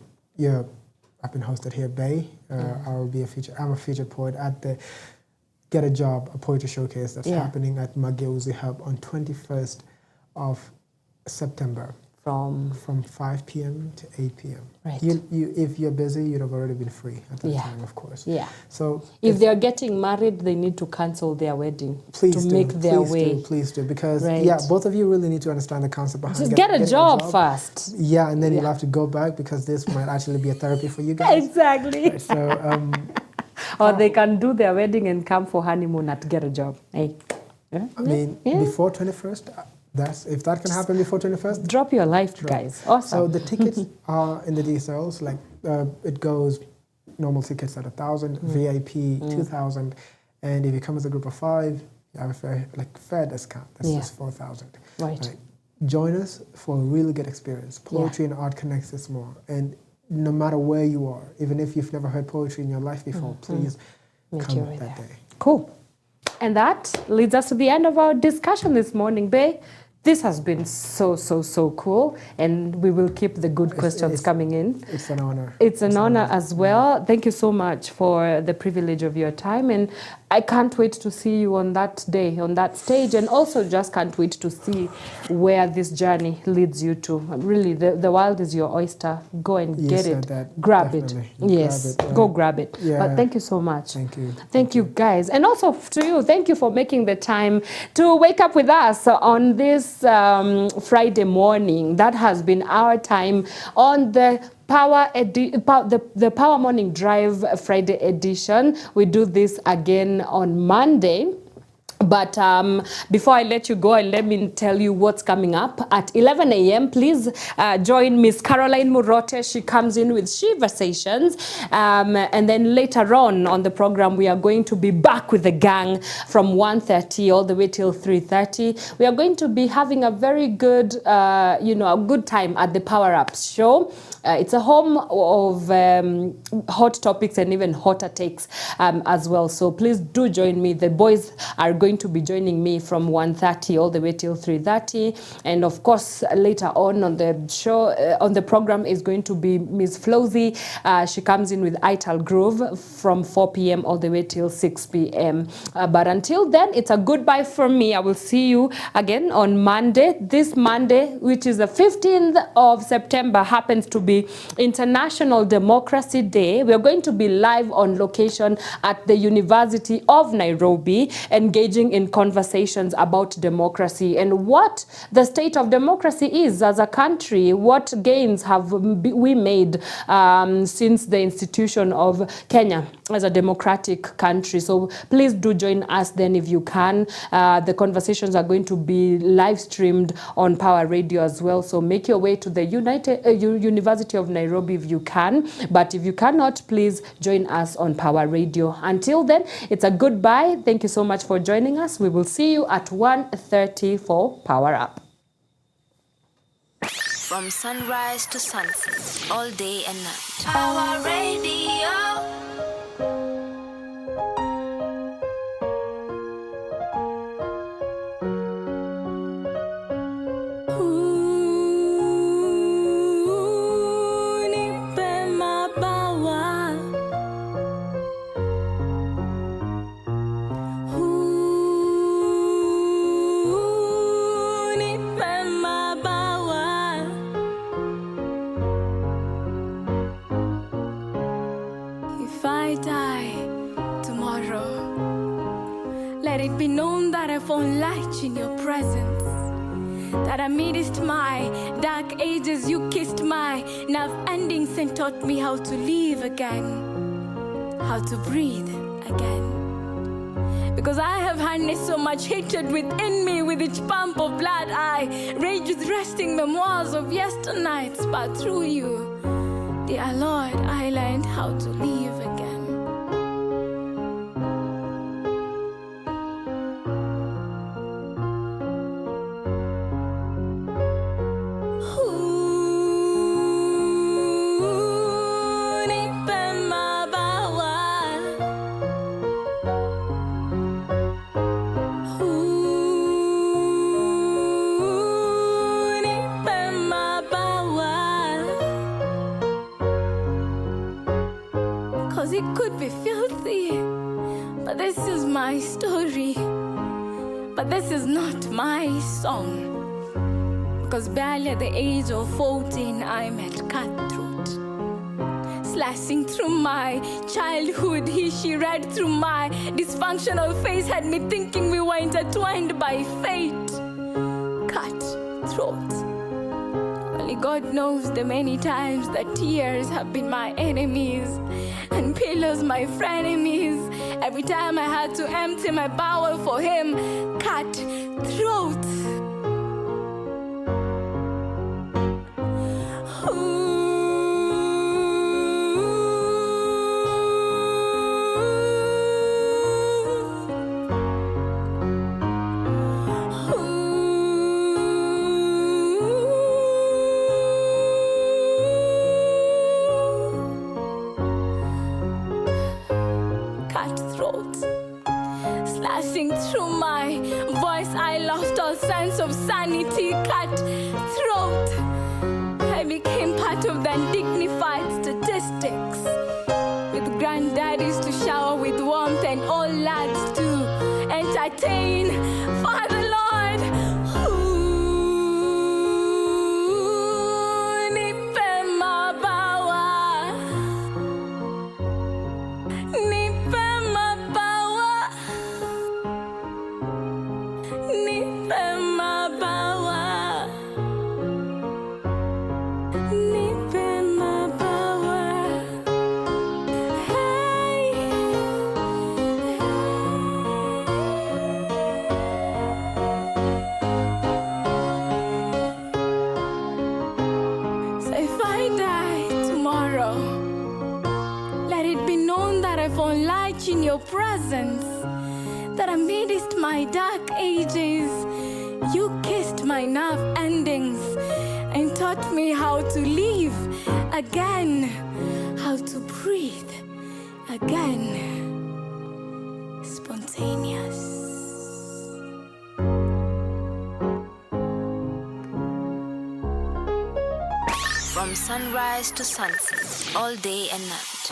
hosted here at Bay. I'm a featured poet at the Get a Job, a poetry showcase that's happening at Mageuzi Hub on 21st of September From 5 p.m. to 8 p.m. Right. If you're busy, you'd have already been free at that time, of course. Yeah. So if they're getting married, they need to cancel their wedding please make their way. Please do, because Right. both of you really need to understand the concept behind Just getting get a job first. Yeah, and then you'll have to go back, because this might actually be a therapy for you guys. Exactly. Right, so or they can do their wedding and come for honeymoon at get a job. Hey. Yeah. I mean, before 21st, if that can happen before 21st, drop your life, guys. Awesome. So the tickets are in the details. Like it goes normal tickets at 1,000, VIP 2,000, and if you come as a group of 5, you have a fair discount. That's just 4,000. Right. Join us for a really good experience. Poetry and art connects us more, and no matter where you are, even if you've never heard poetry in your life before, please come that day. Cool. And that leads us to the end of our discussion this morning, Bay. This has been so cool, and we will keep the good questions coming in. It's an honor. It's an honor as well. Thank you so much for the privilege of your time, and I can't wait to see you on that day, on that stage, and also just can't wait to see where this journey leads you to. Really, the world is your oyster. Go and get it. Grab definitely. it. Yes, Grab it, go grab it. Yeah. But thank you so much. Thank you. Thank you, guys. And also to you, thank you for making the time to wake up with us on this Friday morning. That has been our time on the the Power Morning Drive Friday edition. We do this again on Monday. But before I let you go, and let me tell you what's coming up. At 11 a.m., please join Miss Caroline Murote. She comes in with Shiversations. And then later on the program, we are going to be back with the gang from 1:30 all the way till 3:30. We are going to be having a very good, a good time at the Power Up show. It's a home of hot topics and even hotter takes as well. So please do join me. The boys are going to be joining me from 1:30 all the way till 3:30. And of course, later on the show, on the program is going to be Miss Flozz. She comes in with Ital Groove from 4 p.m. all the way till 6 p.m. But until then, it's a goodbye from me. I will see you again on Monday. This Monday, which is the 15th of September, happens to be International Democracy Day. We are going to be live on location at the University of Nairobi, engaging in conversations about democracy and what the state of democracy is as a country. What gains have we made since the institution of Kenya as a democratic country? So please do join us then if you can. The conversations are going to be live streamed on Power Radio as well. So make your way to the University of Nairobi if you can. But if you cannot, please join us on Power Radio. Until then, it's a goodbye. Thank you so much for joining us. We will see you at 1:30 for Power Up. From sunrise to sunset, all day and night. Power Radio. Let it be known that I found light in your presence, that amidst my dark ages you kissed my nerve endings and taught me how to live again, how to breathe again. Because I have harnessed so much hatred within me, with each pump of blood I rage with resting memoirs of yesternights. But through you, dear Lord, I learned how to live again. It could be filthy, but this is my story. But this is not my song, 'cause barely at the age of 14 I met cutthroat. Slashing through my childhood, she read through my dysfunctional face, had me thinking we were intertwined by fate. Cutthroat. Only God knows the many times that tears have been my enemies and pillows my frenemies. Every time I had to empty my bowel for him. Cutthroat. Slashing through my voice, I lost all sense of sanity. Cutthroat. I became part of the undignified statistics, with granddaddies to shower with warmth and old lads to entertain. Father Lord, nipe mabawa, nipe mabawa, nipe mabawa, nipe mabawa. Hey, so if I die tomorrow, let it be known that I found light in your presence, that amidst my dark ages, you kissed my nerve endings and taught me how to live again, how to breathe again. Spontaneous. From sunrise to sunset, all day and night.